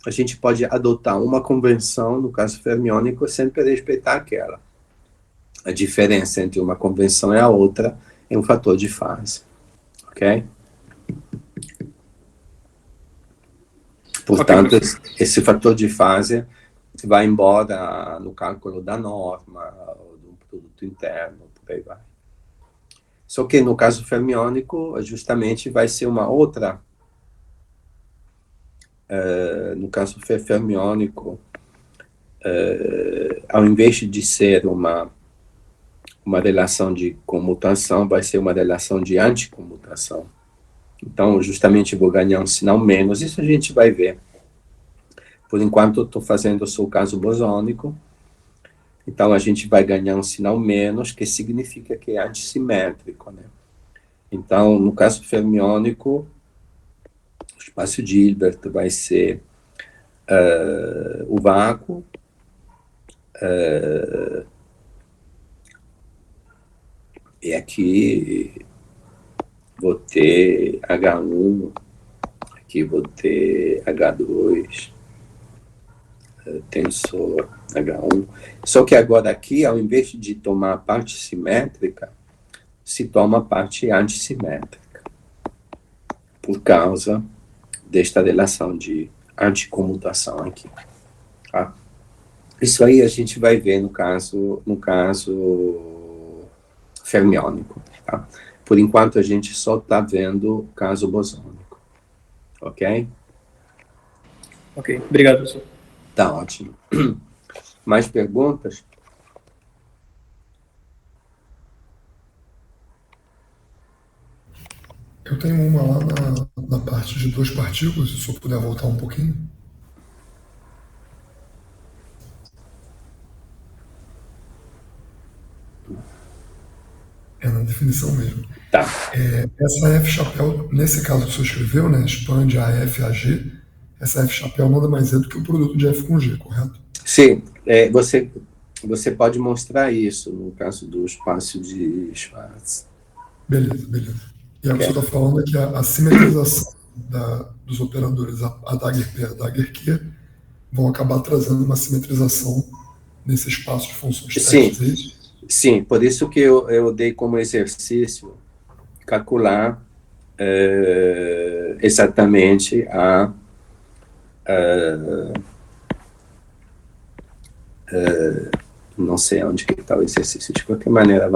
a gente pode adotar uma convenção, no caso fermiônico, sempre respeitar aquela. A diferença entre uma convenção e a outra é um fator de fase. Ok? Portanto, esse fator de fase vai embora no cálculo da norma, do produto interno, por aí vai. Só que no caso fermiônico, justamente vai ser uma outra. No caso fermiônico, ao invés de ser uma relação de comutação, vai ser uma relação de anticomutação. Então, justamente, vou ganhar um sinal menos. Isso a gente vai ver. Por enquanto, eu estou fazendo só o caso bosônico. Então, a gente vai ganhar um sinal menos, que significa que é antissimétrico, né? Então, no caso fermiônico, o espaço de Hilbert vai ser o vácuo, e aqui vou ter H1, aqui vou ter H2, tensor H1. Só que agora aqui, ao invés de tomar a parte simétrica, se toma a parte antissimétrica, por causa desta relação de anticomutação aqui. Tá? Isso aí a gente vai ver no caso fermiônico. Tá? Por enquanto, a gente só está vendo o caso bosônico. Ok? Ok, obrigado, professor. Tá ótimo. Mais perguntas? Eu tenho uma lá na parte de duas partículas, se o senhor puder voltar um pouquinho. É na definição mesmo. Tá. Essa F-chapéu, nesse caso que o senhor escreveu, né, expande a F a G, essa F-chapéu nada mais é do que o produto de F com G, correto? Sim, você pode mostrar isso no caso do espaço de Schwarz. Beleza. E aí o que o senhor está falando é que a simetrização dos operadores a dagger P e a dagger Q vão acabar trazendo uma simetrização nesse espaço de funções testes, é isso? Sim, por isso que eu dei como exercício calcular exatamente não sei onde que está o exercício. De qualquer maneira,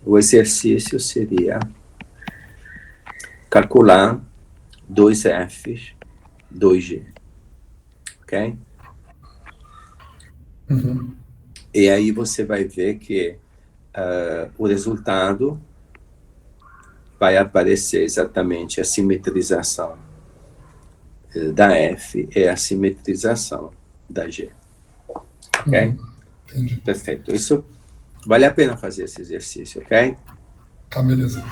o exercício seria calcular 2Fs, 2G, ok? Uhum. E aí você vai ver que o resultado vai aparecer exatamente a simetrização da F e a simetrização da G, ok? Entendi. Perfeito. Isso vale a pena fazer esse exercício, ok? Tá, beleza.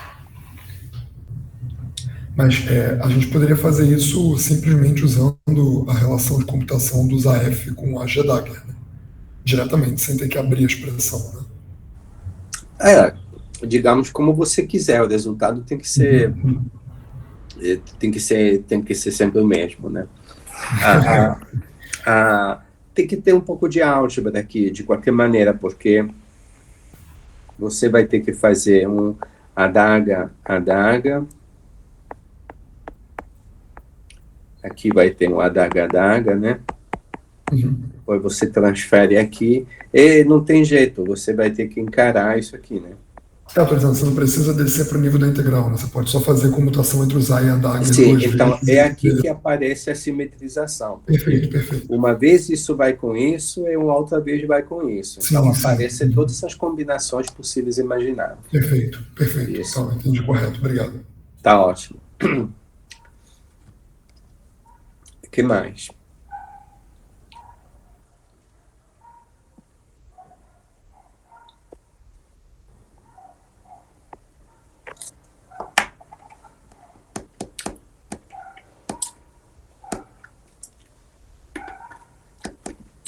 Mas a gente poderia fazer isso simplesmente usando a relação de computação dos AF com a G-Dagger, né? Diretamente, sem ter que abrir a expressão, né? Digamos como você quiser, o resultado tem que ser sempre o mesmo, né? Tem que ter um pouco de álgebra aqui, de qualquer maneira, porque você vai ter que fazer um adaga, aqui vai ter um adaga, né? Depois você transfere aqui, e não tem jeito, você vai ter que encarar isso aqui, né? Por exemplo, você não precisa descer para o nível da integral, né? Você pode só fazer comutação entre os A e a Dagger Sim, duas então vezes. é aqui que aparece a simetrização. Perfeito. Uma vez isso vai com isso, e uma outra vez vai com isso. Então Sim. aparecem todas essas combinações possíveis e imagináveis. Perfeito. Isso. Então, entendi correto. Obrigado. Tá ótimo. O que mais?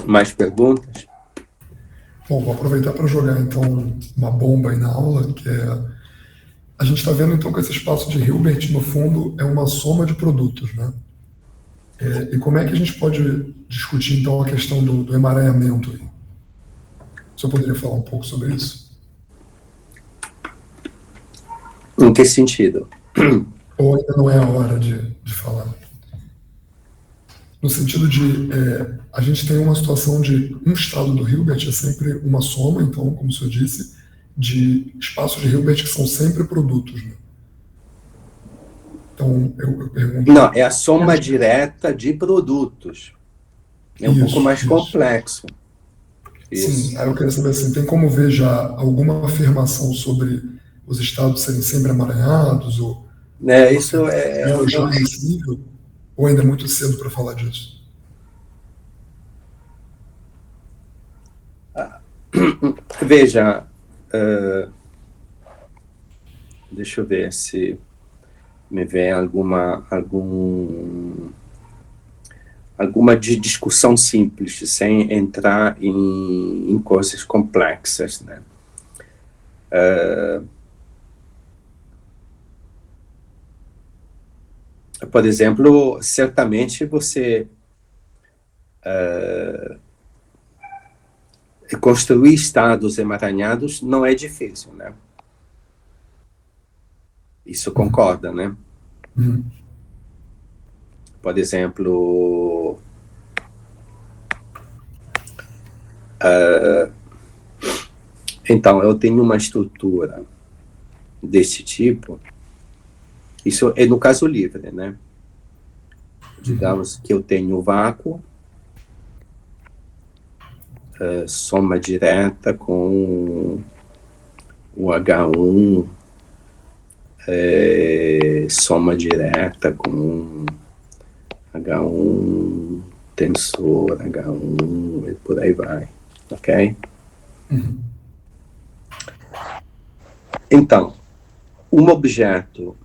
Mais perguntas? Bom, vou aproveitar para jogar, então, uma bomba aí na aula, que é... A gente está vendo, então, que esse espaço de Hilbert, no fundo, é uma soma de produtos, né? E como é que a gente pode discutir, então, a questão do emaranhamento aí? O senhor poderia falar um pouco sobre isso? Em que sentido? Ou ainda não é a hora de falar? No sentido de, a gente tem uma situação de um estado do Hilbert é sempre uma soma, então, como o senhor disse, de espaços de Hilbert que são sempre produtos, né? Então, eu pergunto... Não, é a soma direta de produtos. É um pouco mais complexo. Sim, aí eu queria saber assim, tem como ver já alguma afirmação sobre os estados serem sempre amaranhados? Ou isso já nesse nível? Ou ainda é muito cedo para falar disso? Veja, deixa eu ver se me vem alguma de discussão simples, sem entrar em coisas complexas, né? Por exemplo, certamente você construir estados emaranhados não é difícil, né? Isso concorda, né? Por exemplo, então, eu tenho uma estrutura desse tipo, isso é no caso livre, né? Digamos que eu tenho vácuo, soma direta com o H1, soma direta com H1, tensor H1, e por aí vai, ok? Então, um objeto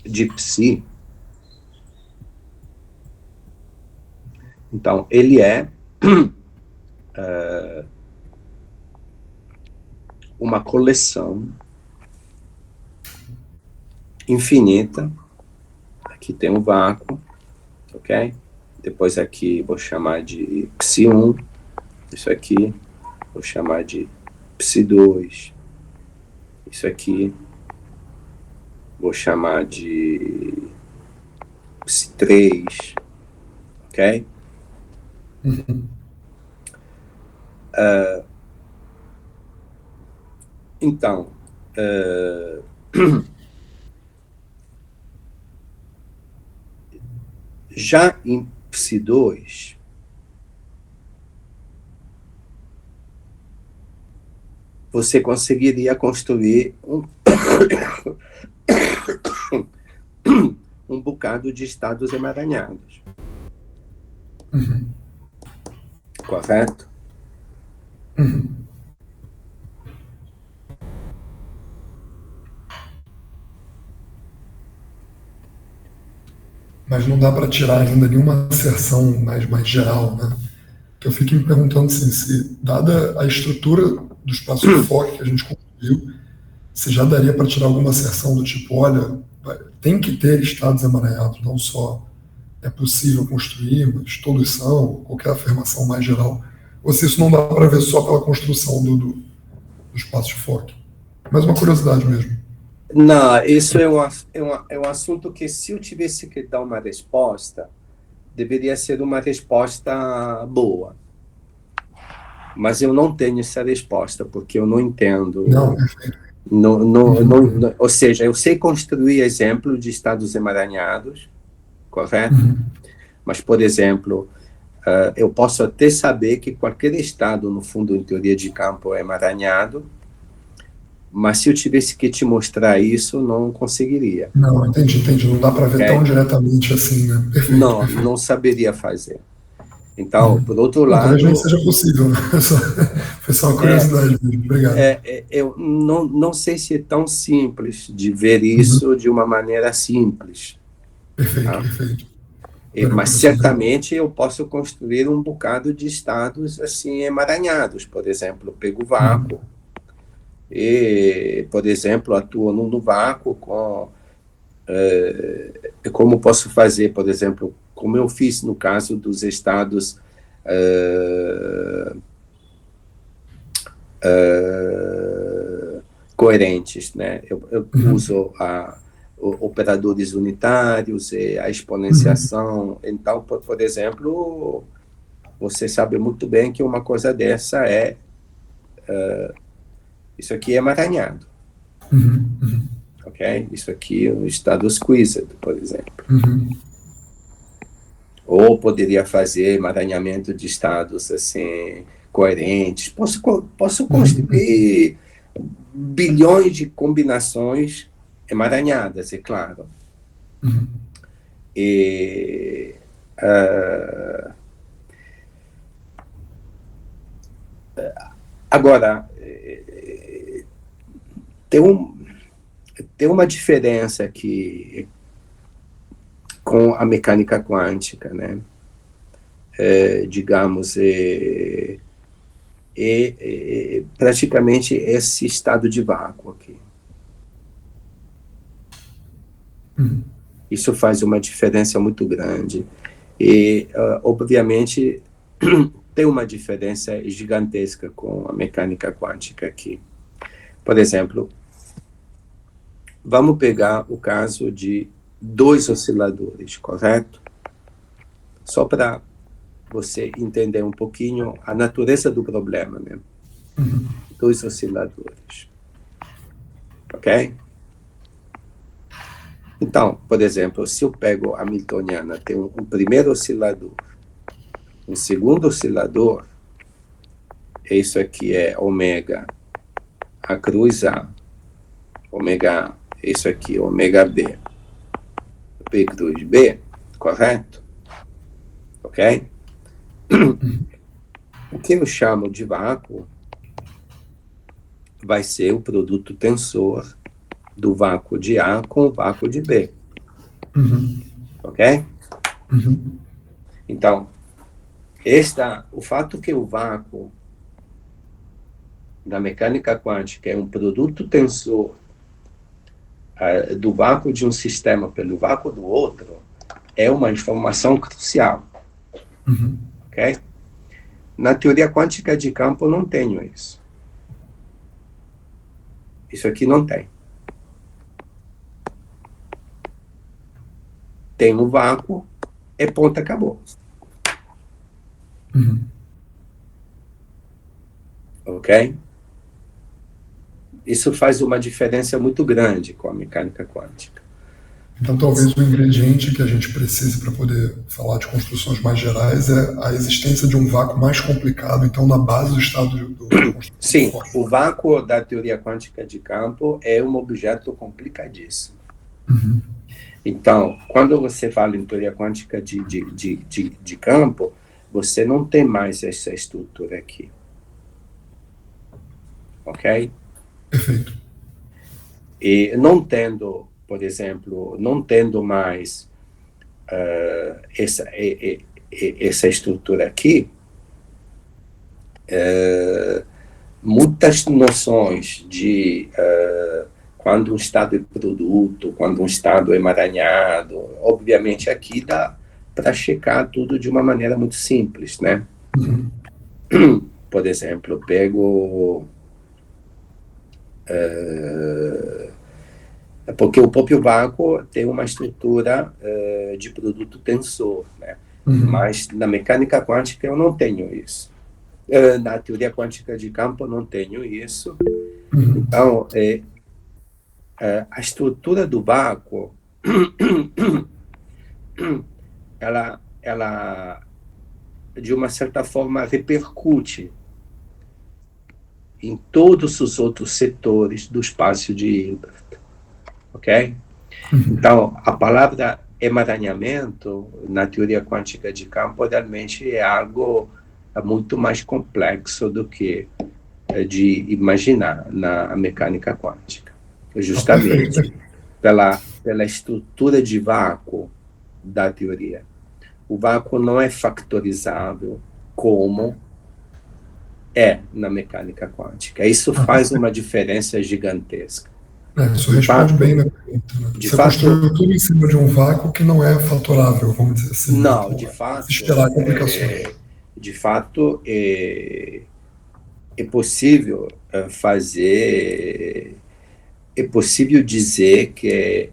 de psi, então, ele é uma coleção infinita. Aqui tem um vácuo, ok? Depois aqui vou chamar de Isso aqui, vou chamar de psi3, ok? Então, já em psi2, você conseguiria construir um bocado de estados emaranhados. Correto? Mas não dá para tirar ainda nenhuma asserção mais geral, né? Que eu fico me perguntando assim, se, dada a estrutura do espaço de foco que a gente construiu, se já daria para tirar alguma asserção do tipo, olha, tem que ter estados emaranhados, não só é possível construir, mas todos são, qualquer afirmação mais geral. Ou se isso não dá para ver só pela construção do espaço de foco. Mas uma curiosidade mesmo. Não, isso é um assunto que, se eu tivesse que dar uma resposta, deveria ser uma resposta boa. Mas eu não tenho essa resposta, porque eu não entendo. Não, ou seja, eu sei construir exemplos de estados emaranhados, correto? Mas, por exemplo, eu posso até saber que qualquer estado, no fundo, em teoria de campo, é emaranhado, mas se eu tivesse que te mostrar isso, não conseguiria. Não, entendi. Não dá para ver tão diretamente assim, né? Perfeito. Não saberia fazer. Então, por outro lado... Talvez nem seja possível, né? Foi só uma curiosidade mesmo. Obrigado. Eu não sei se é tão simples de ver isso de uma maneira simples. Perfeito. Mas certamente eu posso construir um bocado de estados assim emaranhados. Por exemplo, eu pego o vácuo e, por exemplo, atuo no vácuo com... como posso fazer, por exemplo, como eu fiz no caso dos estados coerentes, né? Eu uso operadores unitários e a exponenciação. Então, por exemplo, você sabe muito bem que uma coisa dessa isso aqui é emaranhado. Ok? Isso aqui é um estado squeezed, por exemplo. Ou poderia fazer emaranhamento de estados assim, coerentes. Posso construir bilhões de combinações emaranhadas, é claro. E, agora, tem uma diferença aqui com a mecânica quântica, né? Digamos, praticamente esse estado de vácuo aqui. Isso faz uma diferença muito grande. E, obviamente, tem uma diferença gigantesca com a mecânica quântica aqui. Por exemplo, vamos pegar o caso de 2 osciladores, correto? Só para você entender um pouquinho a natureza do problema, né? 2 osciladores. Ok? Então, por exemplo, se eu pego a Hamiltoniana, tem um primeiro oscilador, um segundo oscilador, isso aqui é ômega A cruz A, ômega A, isso aqui é ômega B, P cruz B, correto? Ok? O que eu chamo de vácuo vai ser o produto tensor do vácuo de A com o vácuo de B. Ok? Então, o fato que o vácuo na mecânica quântica é um produto tensor do vácuo de um sistema pelo vácuo do outro é uma informação crucial. Ok? Na teoria quântica de campo eu não tenho isso. Isso aqui não tem. Tem um vácuo, é ponto, acabou. Ok? Isso faz uma diferença muito grande com a mecânica quântica. Então, talvez o ingrediente que a gente precise para poder falar de construções mais gerais é a existência de um vácuo mais complicado, então, na base do estado do Sim, o vácuo da teoria quântica de campo é um objeto complicadíssimo. Então, quando você fala em teoria quântica de campo, você não tem mais essa estrutura aqui. Ok? Perfeito. E não tendo, por exemplo, não tendo mais essa estrutura aqui, muitas noções de quando um estado é produto, quando um estado é emaranhado, obviamente aqui dá para checar tudo de uma maneira muito simples, né? Por exemplo, eu pego porque o próprio vácuo tem uma estrutura de produto tensor, né? Mas na mecânica quântica eu não tenho isso. Na teoria quântica de campo eu não tenho isso. Então, a estrutura do vácuo, ela, de uma certa forma, repercute em todos os outros setores do espaço de Hilbert. Ok? Então, a palavra emaranhamento, na teoria quântica de campo, realmente é algo muito mais complexo do que de imaginar na mecânica quântica. Justamente pela estrutura de vácuo da teoria. O vácuo não é factorizável como é na mecânica quântica. Isso faz uma diferença gigantesca. Isso responde bem na pergunta. Né? Você construiu tudo em cima de um vácuo que não é fatorável, vamos dizer assim. Não, então, de fato. Esperar complicações. De fato, é possível fazer. É possível dizer que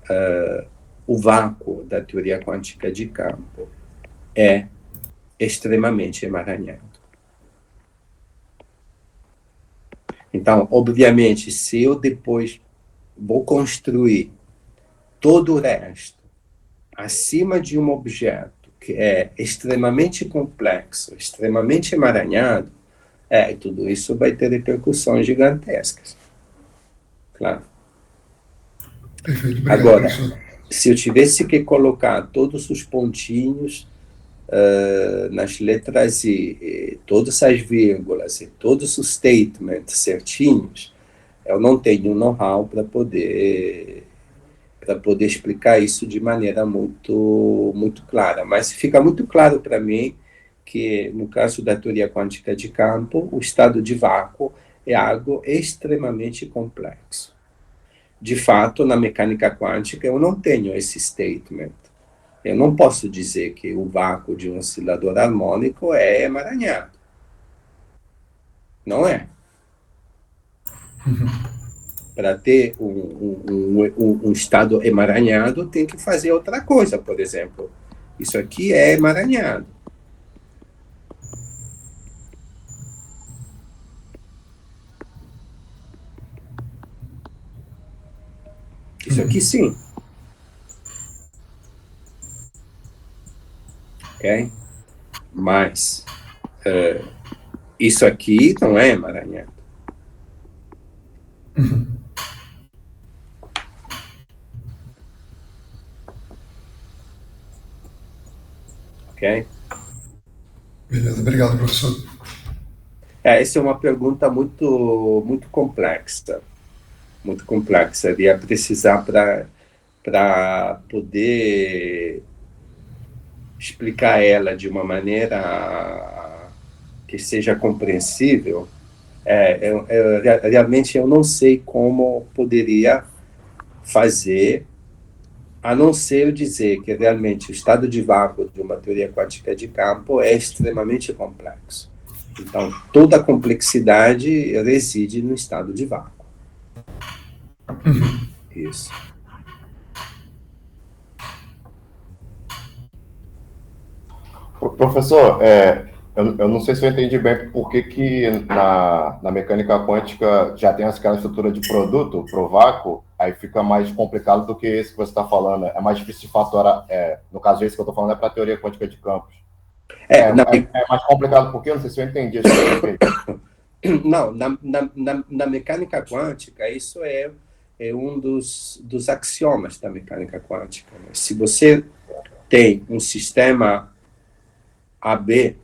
o vácuo da teoria quântica de campo é extremamente emaranhado. Então, obviamente, se eu depois vou construir todo o resto acima de um objeto que é extremamente complexo, extremamente emaranhado, tudo isso vai ter repercussões gigantescas. Claro. Perfeito, obrigado, agora, professor. Se eu tivesse que colocar todos os pontinhos nas letras I, todas as vírgulas e todos os statements certinhos, eu não tenho know-how para poder explicar isso de maneira muito, muito clara. Mas fica muito claro para mim que, no caso da teoria quântica de campo, o estado de vácuo é algo extremamente complexo. De fato, na mecânica quântica, eu não tenho esse statement. Eu não posso dizer que o vácuo de um oscilador harmônico é emaranhado. Não é. Para ter um estado emaranhado, tem que fazer outra coisa. Por exemplo, isso aqui é emaranhado. Isso aqui sim. Ok? Mas isso aqui não é emaranhado. Ok? Beleza, obrigado, professor. Essa é uma pergunta muito, muito complexa. Muito complexa. Eu ia precisar para poder explicar ela de uma maneira que seja compreensível. Realmente eu não sei como poderia fazer, a não ser dizer que realmente o estado de vácuo de uma teoria quântica de campo é extremamente complexo. Então, toda a complexidade reside no estado de vácuo. Isso. Professor, eu não sei se eu entendi bem por que na mecânica quântica já tem aquela estrutura de produto para o vácuo, aí fica mais complicado do que esse que você está falando. É mais difícil de fatorar. No caso, esse que eu estou falando é para a teoria quântica de campos. É mais complicado porque eu não sei se eu entendi. Não, na mecânica quântica, isso é um dos axiomas da mecânica quântica. Né? Se você tem um sistema AB,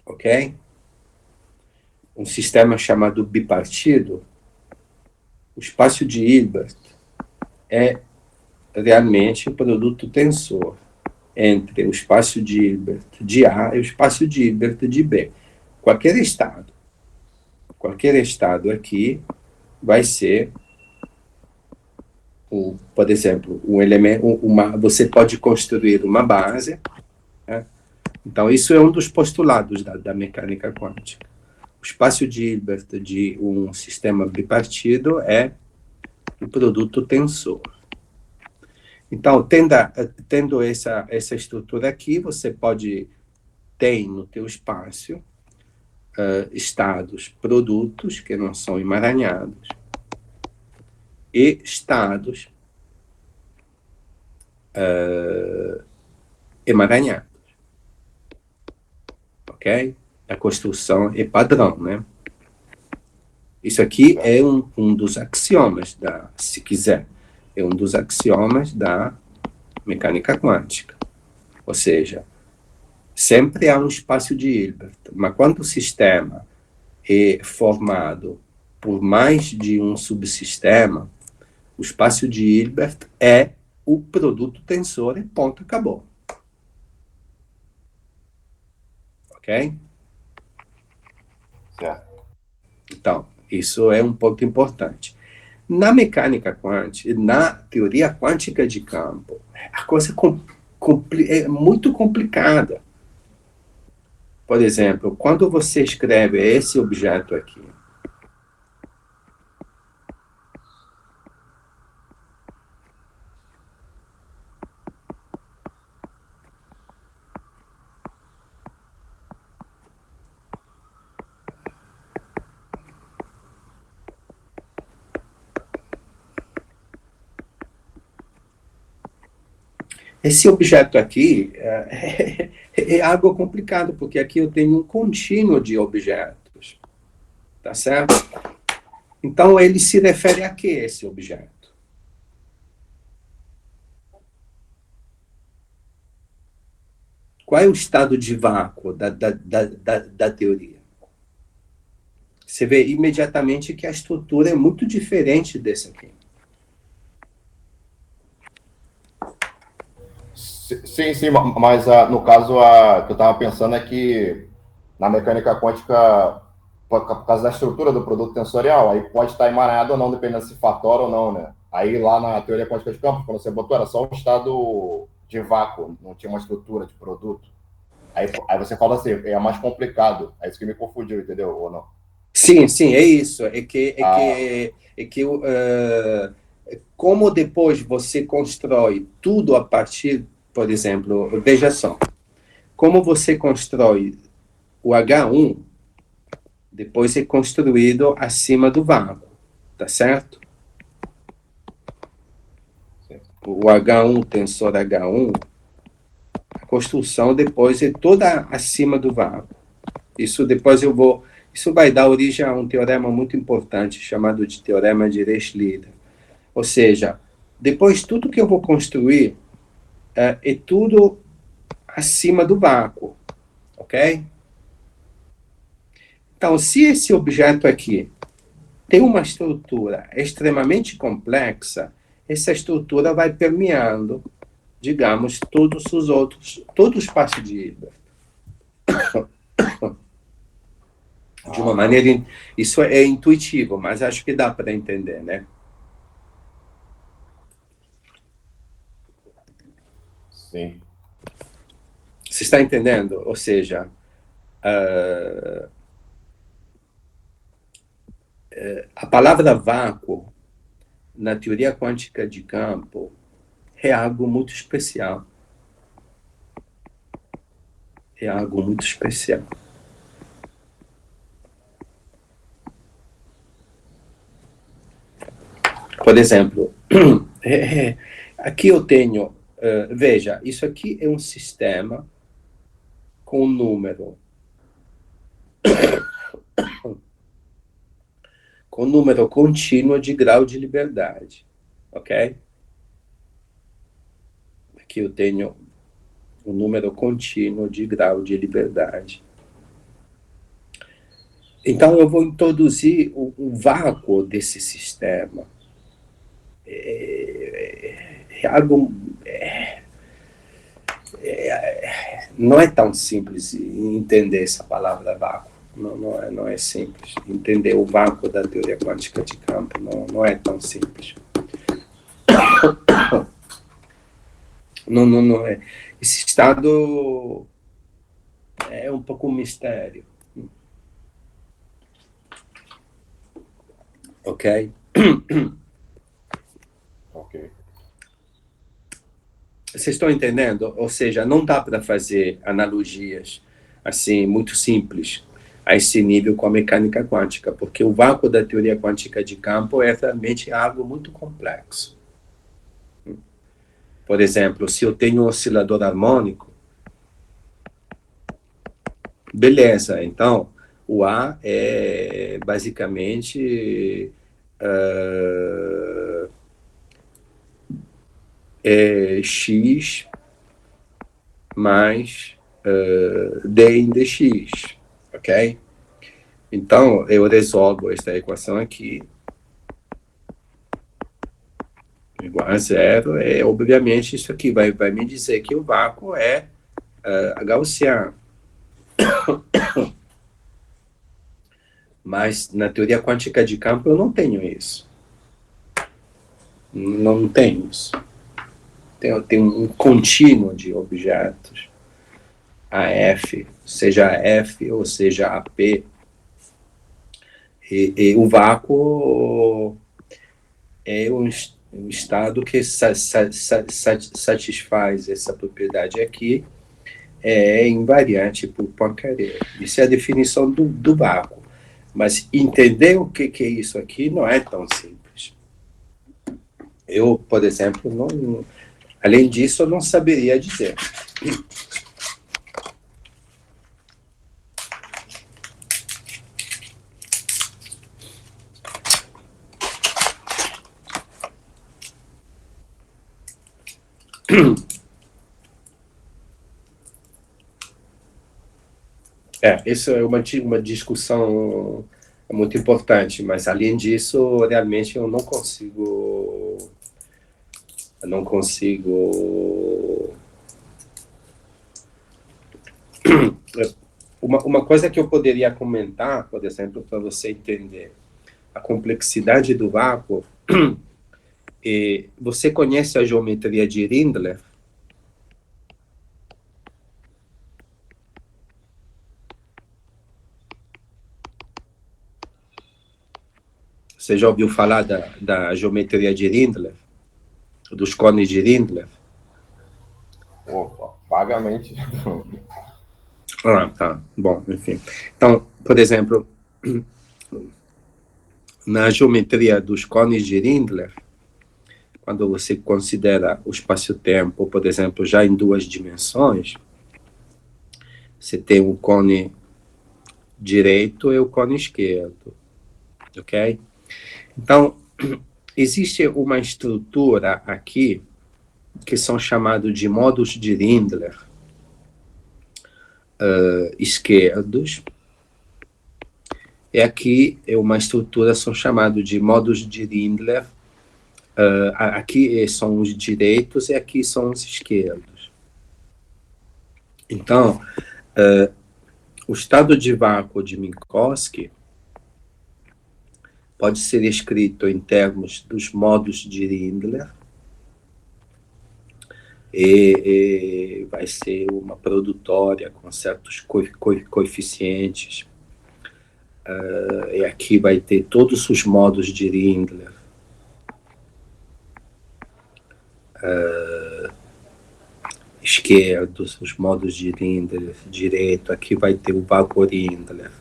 ok? Um sistema chamado bipartido, o espaço de Hilbert é realmente o produto tensor entre o espaço de Hilbert de A e o espaço de Hilbert de B. Qualquer estado aqui vai ser, por exemplo, um elemento, você pode construir uma base. Né? Então, isso é um dos postulados da mecânica quântica. O espaço de Hilbert de um sistema bipartido é o produto tensor. Então, tendo essa estrutura aqui, você pode ter no teu espaço estados produtos que não são emaranhados e estados emaranhados. Ok? A construção é padrão, né? Isso aqui é um dos axiomas se quiser, é um dos axiomas da mecânica quântica. Ou seja, sempre há um espaço de Hilbert, mas quando o sistema é formado por mais de um subsistema, o espaço de Hilbert é o produto tensor e ponto, acabou. Ok? Certo. Então, isso é um ponto importante. Na mecânica quântica, na teoria quântica de campo, a coisa é muito complicada. Por exemplo, quando você escreve esse objeto aqui, esse objeto aqui é algo complicado, porque aqui eu tenho um contínuo de objetos, tá certo? Então, ele se refere a que esse objeto? Qual é o estado de vácuo da teoria? Você vê imediatamente que a estrutura é muito diferente desse aqui. Sim, mas no caso, que eu estava pensando é que na mecânica quântica, por causa da estrutura do produto tensorial, aí pode estar emaranhado ou não, dependendo se fatora ou não, né? Aí lá na teoria quântica de campos, quando você botou, era só um estado de vácuo, não tinha uma estrutura de produto. Aí você fala assim, é mais complicado. É isso que me confundiu, entendeu? Ou não? Sim, é isso. Como depois você constrói tudo a partir, por exemplo, veja só, como você constrói o H1, depois é construído acima do vácuo, tá certo? O H1, tensor H1, a construção depois é toda acima do vácuo. Isso vai dar origem a um teorema muito importante, chamado de teorema de Reich-Leiter. Ou seja, depois tudo que eu vou construir é tudo acima do vácuo, ok? Então, se esse objeto aqui tem uma estrutura extremamente complexa, essa estrutura vai permeando, digamos, todo o espaço de Hilbert. De uma maneira, isso é intuitivo, mas acho que dá para entender, né? Sim. Você está entendendo? Ou seja, a palavra vácuo, na teoria quântica de campo, é algo muito especial. É algo muito especial. Por exemplo, aqui eu tenho, veja, isso aqui é um sistema com um número contínuo de grau de liberdade, ok? Aqui eu tenho um número contínuo de grau de liberdade. Então eu vou introduzir o vácuo desse sistema. Não é tão simples entender essa palavra vácuo. Não é simples. Entender o vácuo da teoria quântica de campo não é tão simples. Não é. Esse estado é um pouco um mistério. Ok? Ok. Vocês estão entendendo? Ou seja, não dá para fazer analogias assim muito simples a esse nível com a mecânica quântica, porque o vácuo da teoria quântica de campo é realmente algo muito complexo. Por exemplo, se eu tenho um oscilador harmônico, beleza, então o A é basicamente X mais D em dx, ok? Então, eu resolvo esta equação aqui, igual a zero, obviamente isso aqui vai me dizer que o vácuo é gaussiano. Mas na teoria quântica de campo eu não tenho isso. Não tenho isso. Tem um contínuo de objetos, AF, seja F ou seja AP, e o vácuo é um estado que satisfaz essa propriedade aqui, é invariante por Poincaré. Isso é a definição do vácuo. Mas entender o que é isso aqui não é tão simples. Eu, por exemplo, além disso, eu não saberia dizer. Isso é uma discussão muito importante, mas além disso, realmente eu não consigo uma coisa que eu poderia comentar, por exemplo, para você entender a complexidade do vácuo, você conhece a geometria de Rindler? Você já ouviu falar da geometria de Rindler? Dos cones de Rindler? Opa, vagamente. Tá. Bom, enfim. Então, por exemplo, na geometria dos cones de Rindler, quando você considera o espaço-tempo, por exemplo, já em duas dimensões, você tem o cone direito e o cone esquerdo, ok? Então, existe uma estrutura aqui que são chamados de modos de Rindler esquerdos, e aqui é uma estrutura são chamados de modos de Rindler, aqui são os direitos e aqui são os esquerdos. Então, o estado de vácuo de Minkowski pode ser escrito em termos dos modos de Rindler, e vai ser uma produtória com certos coeficientes e aqui vai ter todos os modos de Rindler. Esquerdos, os modos de Rindler, direito, aqui vai ter o vácuo Rindler.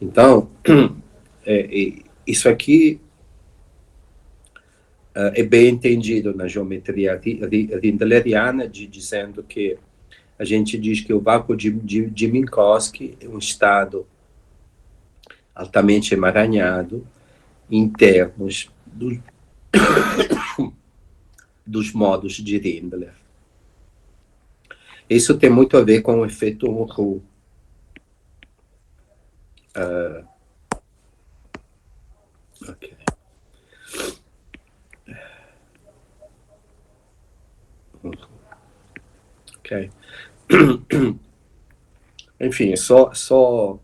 Então, isso aqui é bem entendido na geometria rindleriana, dizendo que a gente diz que o vácuo de Minkowski é um estado altamente emaranhado em termos dos modos de Rindler. Isso tem muito a ver com o efeito Roux. Ok. Ok. Enfim, só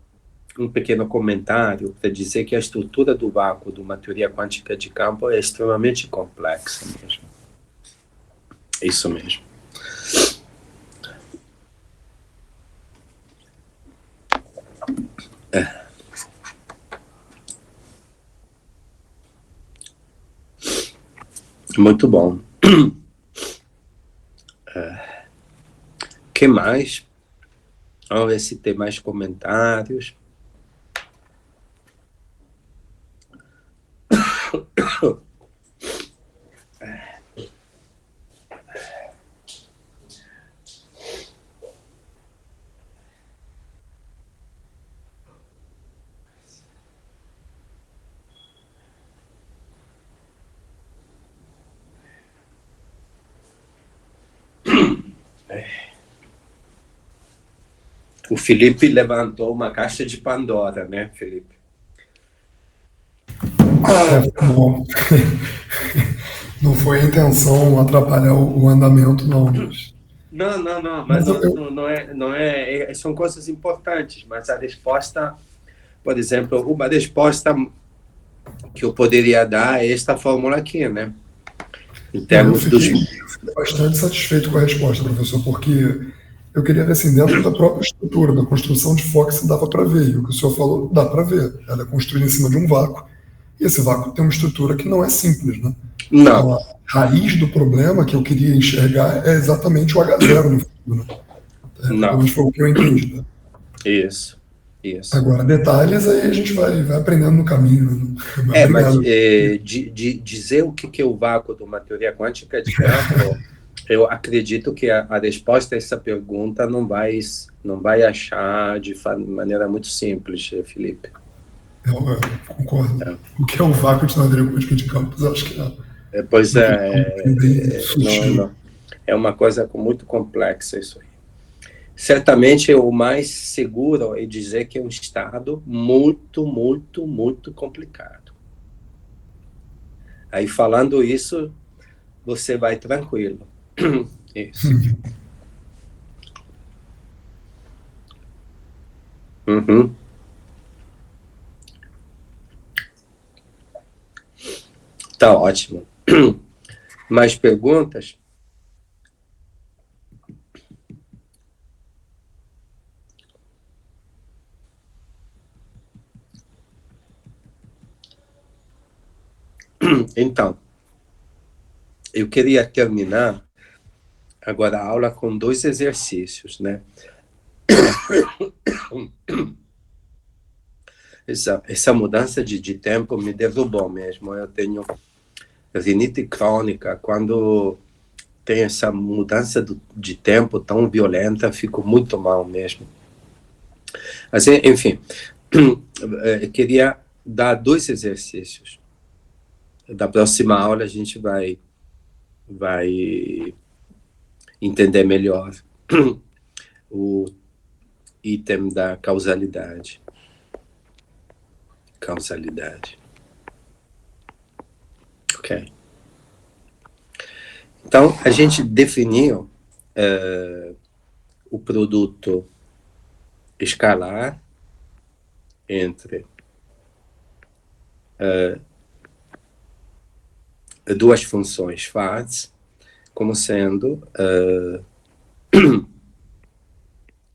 um pequeno comentário para dizer que a estrutura do vácuo de uma teoria quântica de campo é extremamente complexa mesmo. Isso mesmo. Muito bom. Que mais? Vamos ver se tem mais comentários. O Felipe levantou uma caixa de Pandora, né, Felipe? Bom, não foi a intenção atrapalhar o andamento, não. Mas Não, Mas mas não é, são coisas importantes, mas a resposta, por exemplo, uma resposta que eu poderia dar é esta fórmula aqui, né? Em eu termos dos... fiquei bastante satisfeito com a resposta, professor, porque eu queria ver assim, dentro da própria estrutura, da construção de Fox, dava para ver. E o que o senhor falou, dá para ver. Ela é construída em cima de um vácuo, e esse vácuo tem uma estrutura que não é simples, né? Não, Então, a raiz do problema que eu queria enxergar é exatamente o H0 no futuro, né? Pelo não, menos foi o que eu entendi, né? isso. Agora, detalhes aí a gente vai aprendendo no caminho, né? Mas Obrigado. dizer o que é o vácuo de uma teoria quântica de campo, eu acredito que a resposta a essa pergunta não vai achar de maneira muito simples, Felipe. Eu concordo. O que é o vácuo de teoria quântica de campos? Acho que Pois bem sutil. não, é uma coisa muito complexa isso aí. Certamente o mais seguro é dizer que é um estado muito, muito, muito complicado. Aí falando isso, você vai tranquilo. Isso. Uhum. Tá ótimo. Mais perguntas? Então, eu queria terminar agora a aula com 2 exercícios, né? Essa mudança de tempo me derrubou mesmo. Eu tenho rinite crônica. Quando tem essa mudança de tempo tão violenta, fico muito mal mesmo. Mas, enfim, eu queria dar 2 exercícios. Da próxima aula a gente vai entender melhor o item da causalidade. Ok. Então, a gente definiu o produto escalar entre duas funções FADs como sendo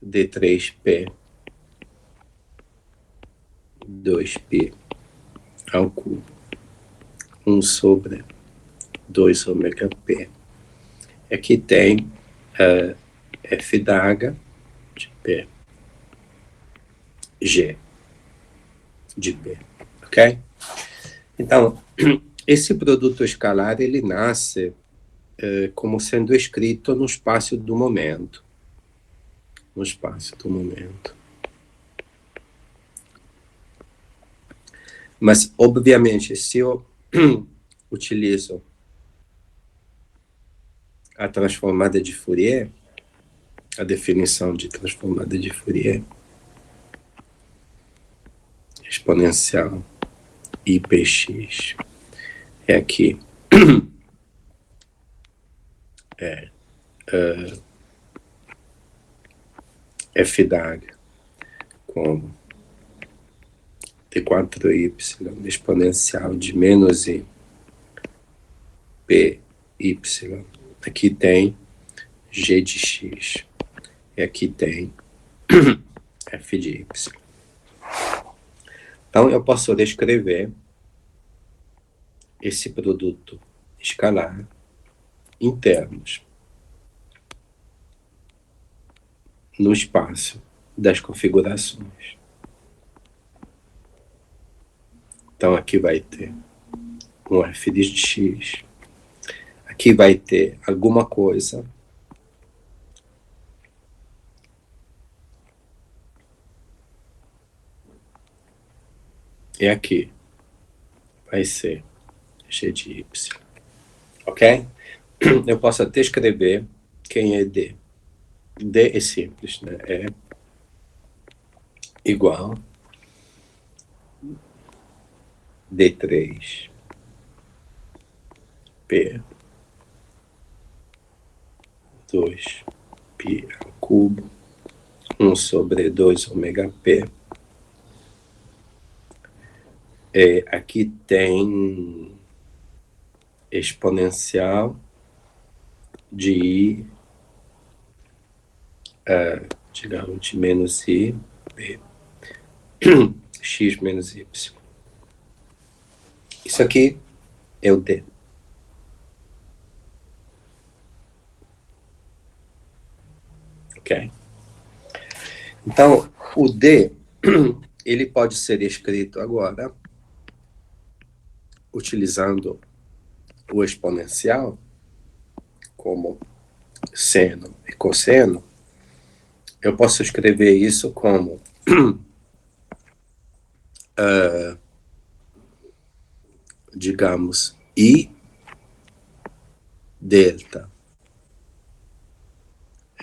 D3P 2π ao cubo, 1 sobre 2 ômega p. Aqui tem f da h de p, g de p, ok? Então, esse produto escalar, ele nasce como sendo escrito no espaço do momento. No espaço do momento. Mas, obviamente, se eu utilizo a transformada de Fourier, a definição de transformada de Fourier, exponencial IPX, é aqui. F da H como T4y exponencial de menos I PY. Aqui tem G de X. E aqui tem F de Y. Então, eu posso descrever esse produto escalar em termos no espaço das configurações. Então, aqui vai ter um f de x. Aqui vai ter alguma coisa e aqui vai ser g de y. Ok? Eu posso até escrever quem é D. D é simples, né? É igual D3 P 2 π ao cubo 1 sobre 2 ômega P. Aqui tem exponencial de I, digamos, de menos I, P, X menos Y. Isso aqui é o D. Ok? Então, o D, ele pode ser escrito agora utilizando o exponencial como seno e cosseno. Eu posso escrever isso como digamos, I delta.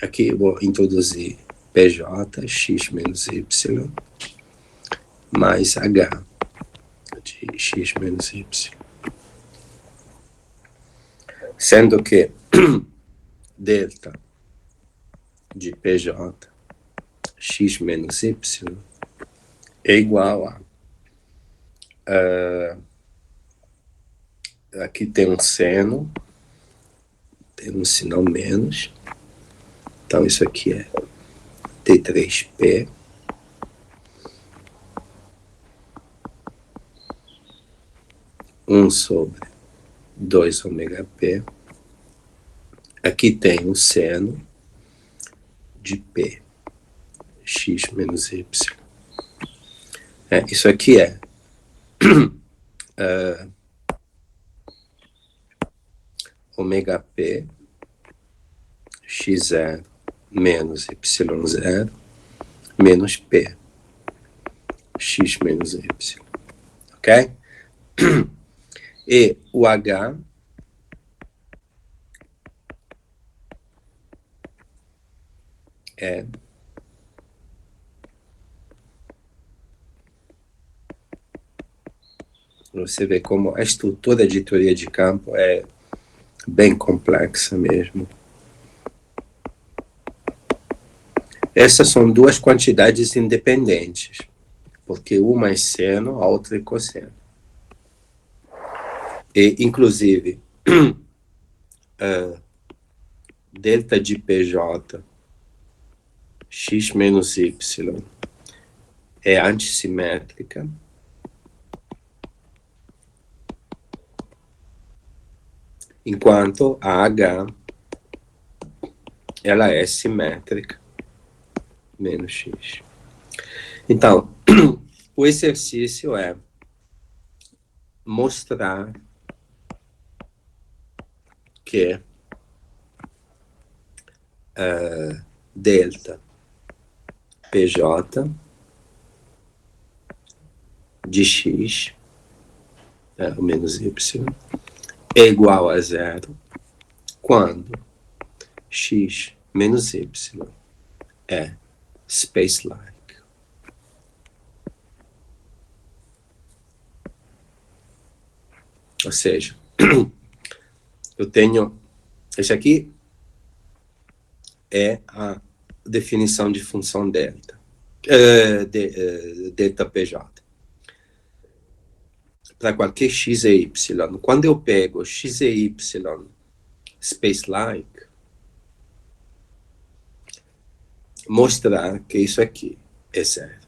Aqui eu vou introduzir PJ, X menos Y, mais H de X menos Y. Sendo que delta de PJ, X menos Y, é igual a aqui tem um seno, tem um sinal menos, então isso aqui é T3P um sobre 2 ômega P. Aqui tem um seno de P, X menos Y. Isso aqui é ômega P x0 menos y0 menos P x menos y. Ok? E o H é você vê como a estrutura de teoria de campo é bem complexa mesmo. Essas são duas quantidades independentes, porque uma é seno, a outra é cosseno. E, inclusive, delta de PJ, X menos Y, é antissimétrica, enquanto a H ela é simétrica menos x. Então, o exercício é mostrar que delta PJ de x, o menos y, é igual a zero quando x menos y é space-like. Ou seja, eu tenho... Esse aqui é a definição de função delta, delta PJ. Para qualquer x e y. Quando eu pego x e y space-like, mostrar que isso aqui é zero.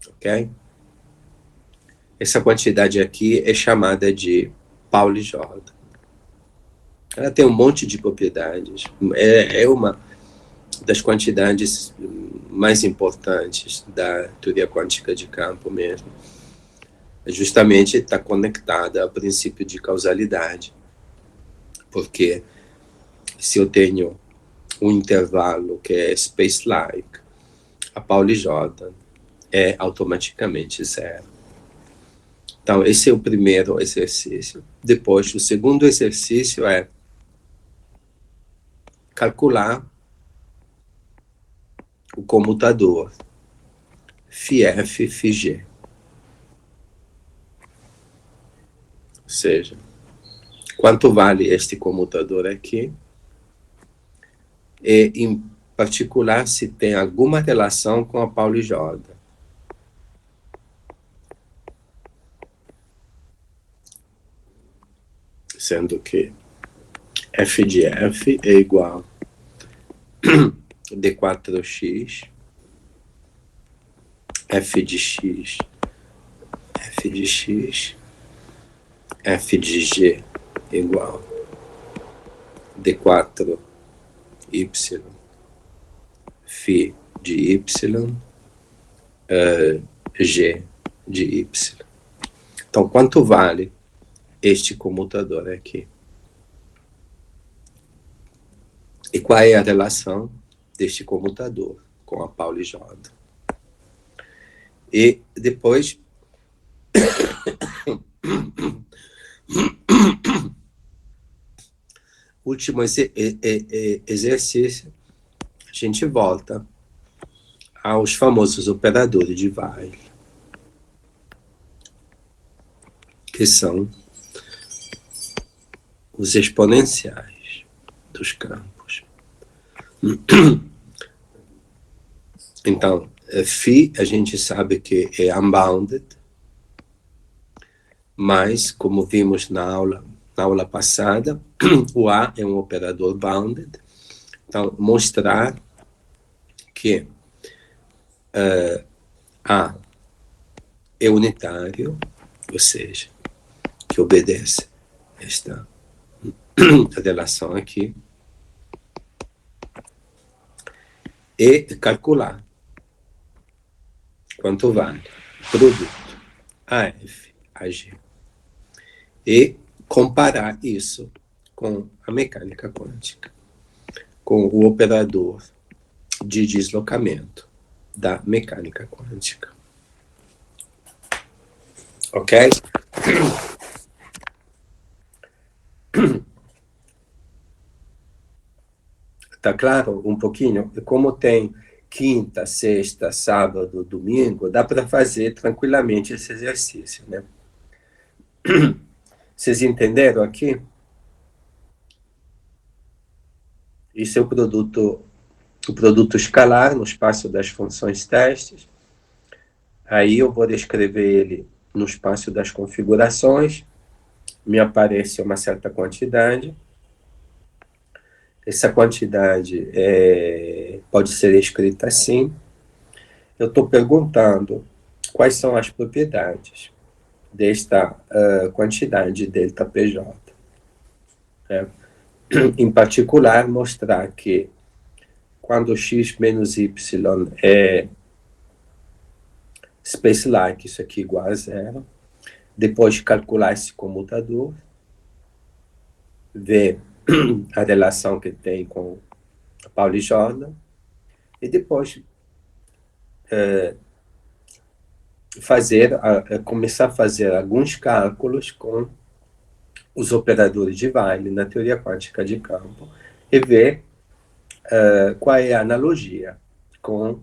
Ok? Essa quantidade aqui é chamada de Pauli-Jordan. Ela tem um monte de propriedades. É uma das quantidades mais importantes da teoria quântica de campo mesmo. Justamente está conectada ao princípio de causalidade. Porque se eu tenho um intervalo que é space-like, a Pauli-Jordan é automaticamente zero. Então, esse é o primeiro exercício. Depois, o segundo exercício é calcular o comutador φF, φG. Ou seja, quanto vale este comutador aqui? E, em particular, se tem alguma relação com a Pauli-Jordan. Sendo que f de f é igual a d4x, f de x, f de x, f de g é igual a d4y, φ de y, g de y. Então, quanto vale este comutador aqui? E qual é a relação deste comutador com a Pauli-Jordan? E depois, último exercício, a gente volta aos famosos operadores de Weyl, que são os exponenciais dos campos. Então, φ a gente sabe que é unbounded, mas, como vimos na aula passada, o A é um operador bounded. Então, mostrar que A é unitário, ou seja, que obedece esta relação aqui, e calcular quanto vale produto AF, AG, e comparar isso com a mecânica quântica, com o operador de deslocamento da mecânica quântica. Ok? Tá claro um pouquinho? Como tem quinta, sexta, sábado, domingo, dá para fazer tranquilamente esse exercício, né? Vocês entenderam aqui? Isso é o produto escalar no espaço das funções testes. Aí eu vou descrever ele no espaço das configurações. Me aparece uma certa quantidade. Essa quantidade pode ser escrita assim. Eu estou perguntando quais são as propriedades desta quantidade delta PJ. Em particular, mostrar que quando x menos y é space-like, isso aqui igual a zero, depois de calcular esse comutador, ver a relação que tem com Pauli Jordan, e depois começar a fazer alguns cálculos com os operadores de Weyl na teoria quântica de campo e ver qual é a analogia com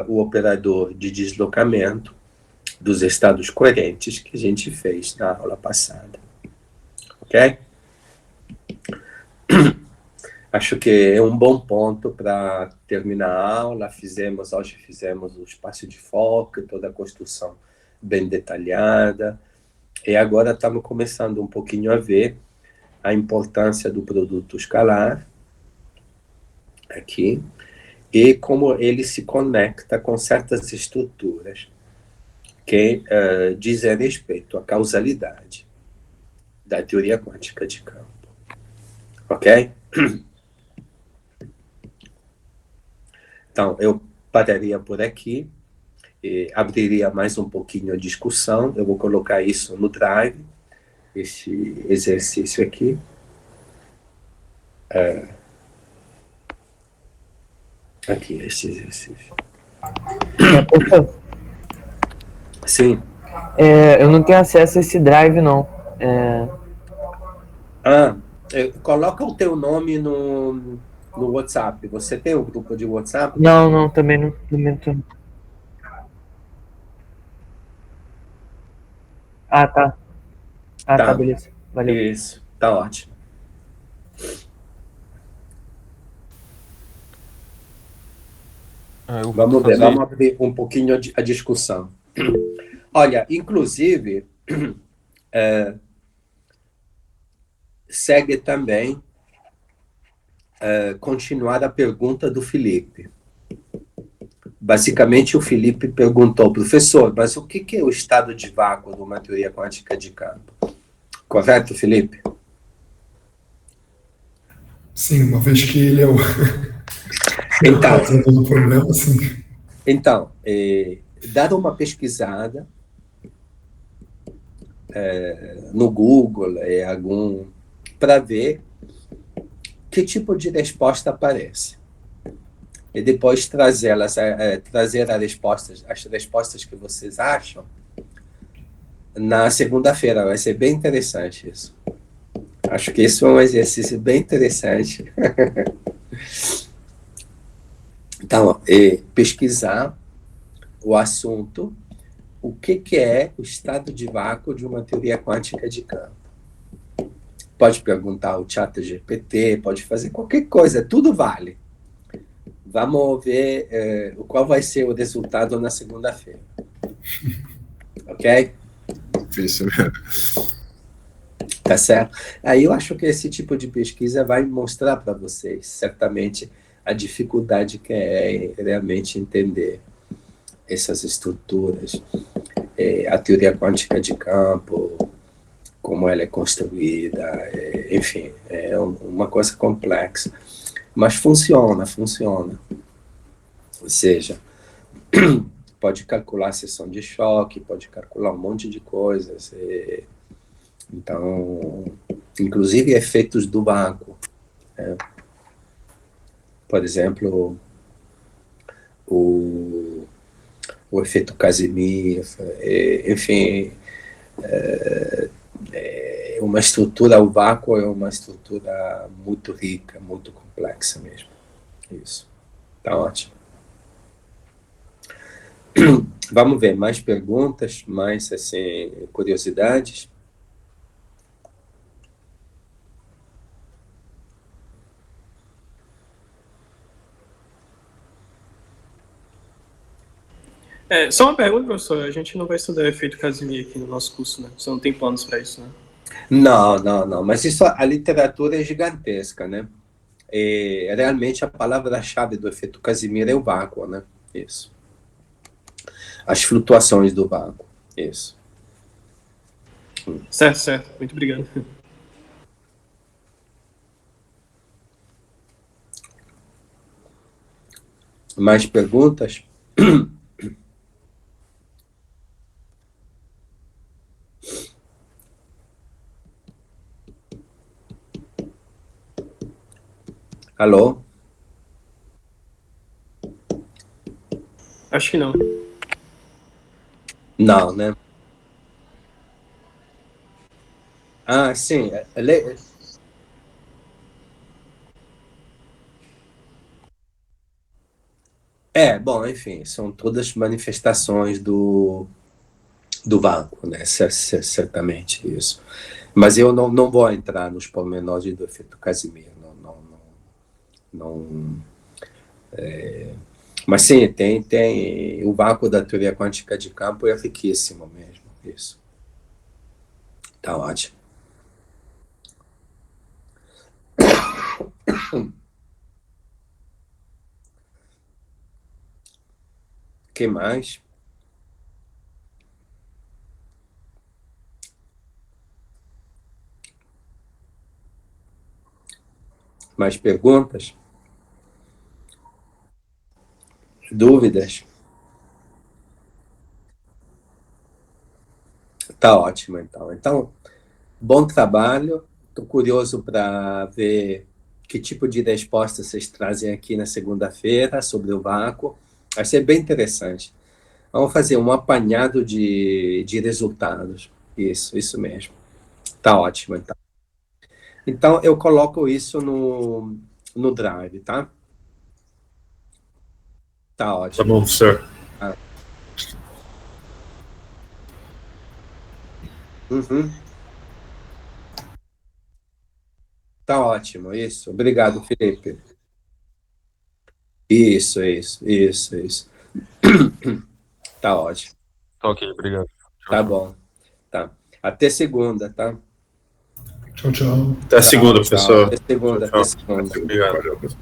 o operador de deslocamento dos estados coerentes que a gente fez na aula passada. Ok? Acho que é um bom ponto para terminar a aula. Hoje fizemos o espaço de foco, toda a construção bem detalhada. E agora estamos começando um pouquinho a ver a importância do produto escalar, aqui, e como ele se conecta com certas estruturas que dizem respeito à causalidade da teoria quântica de campo. Ok? Então, eu pararia por aqui, e abriria mais um pouquinho a discussão. Eu vou colocar isso no Drive, esse exercício aqui. Aqui, esse exercício. Professor, Sim. eu não tenho acesso a esse drive, não. Coloca o teu nome no WhatsApp. Você tem um grupo de WhatsApp? Não, também não. Tá. Tá, beleza. Valeu. Isso, tá ótimo. Vamos ver, vamos abrir um pouquinho a discussão. Olha, inclusive, segue também continuar a pergunta do Felipe. Basicamente, o Felipe perguntou, professor, mas o que é o estado de vácuo de uma teoria quântica de campo? Correto, Felipe? Sim, uma vez que ele é o do problema, sim. Então, dar uma pesquisada no Google, para ver que tipo de resposta aparece. E depois trazer as respostas que vocês acham na segunda-feira. Vai ser bem interessante isso. Acho que isso é um exercício bem interessante. Então, pesquisar o assunto, o que é o estado de vácuo de uma teoria quântica de campo. Pode perguntar ao ChatGPT, pode fazer qualquer coisa, tudo vale. Vamos ver qual vai ser o resultado na segunda-feira. Ok? Isso mesmo. Tá certo? Aí eu acho que esse tipo de pesquisa vai mostrar para vocês, certamente, a dificuldade que é realmente entender essas estruturas, a teoria quântica de campo, como ela é construída, enfim, é uma coisa complexa. Mas funciona. Ou seja, pode calcular a seção de choque, pode calcular um monte de coisas. Então, inclusive efeitos do vácuo. Por exemplo, o efeito Casimir, enfim, uma estrutura, o vácuo é uma estrutura muito rica, muito complexa mesmo. Isso. Tá ótimo. Vamos ver mais perguntas, mais assim, curiosidades. Só uma pergunta, professor. A gente não vai estudar efeito Casimir aqui no nosso curso, né? Você não tem planos para isso, né? Não. Mas isso, a literatura é gigantesca, né? Realmente a palavra-chave do efeito Casimir é o vácuo, né? Isso. As flutuações do vácuo. Isso. Certo, certo. Muito obrigado. Mais perguntas? Alô? Acho que não. Não, né? Ah, sim. Bom, enfim, são todas manifestações do vácuo, né? Certamente isso. Mas eu não vou entrar nos pormenores do efeito Casimir. Não. Mas sim, tem o vácuo da teoria quântica de campo é riquíssimo mesmo. Isso. Tá ótimo. Que mais? Mais perguntas? Dúvidas? Tá ótimo, então. Então, bom trabalho. Estou curioso para ver que tipo de resposta vocês trazem aqui na segunda-feira sobre o vácuo. Vai ser bem interessante. Vamos fazer um apanhado de resultados. Isso mesmo. Tá ótimo, então. Então, eu coloco isso no Drive, tá? Tá Tá ótimo. bom, professor. Uhum. Tá ótimo, isso. Obrigado, Felipe. Isso. Tá ótimo. Tá ok, obrigado. Tá bom. Tá. Até segunda, tá? Tchau, tchau. Até segunda, professor. Até segunda, Tchau, até tchau. segunda. Obrigado. Valeu, pessoal.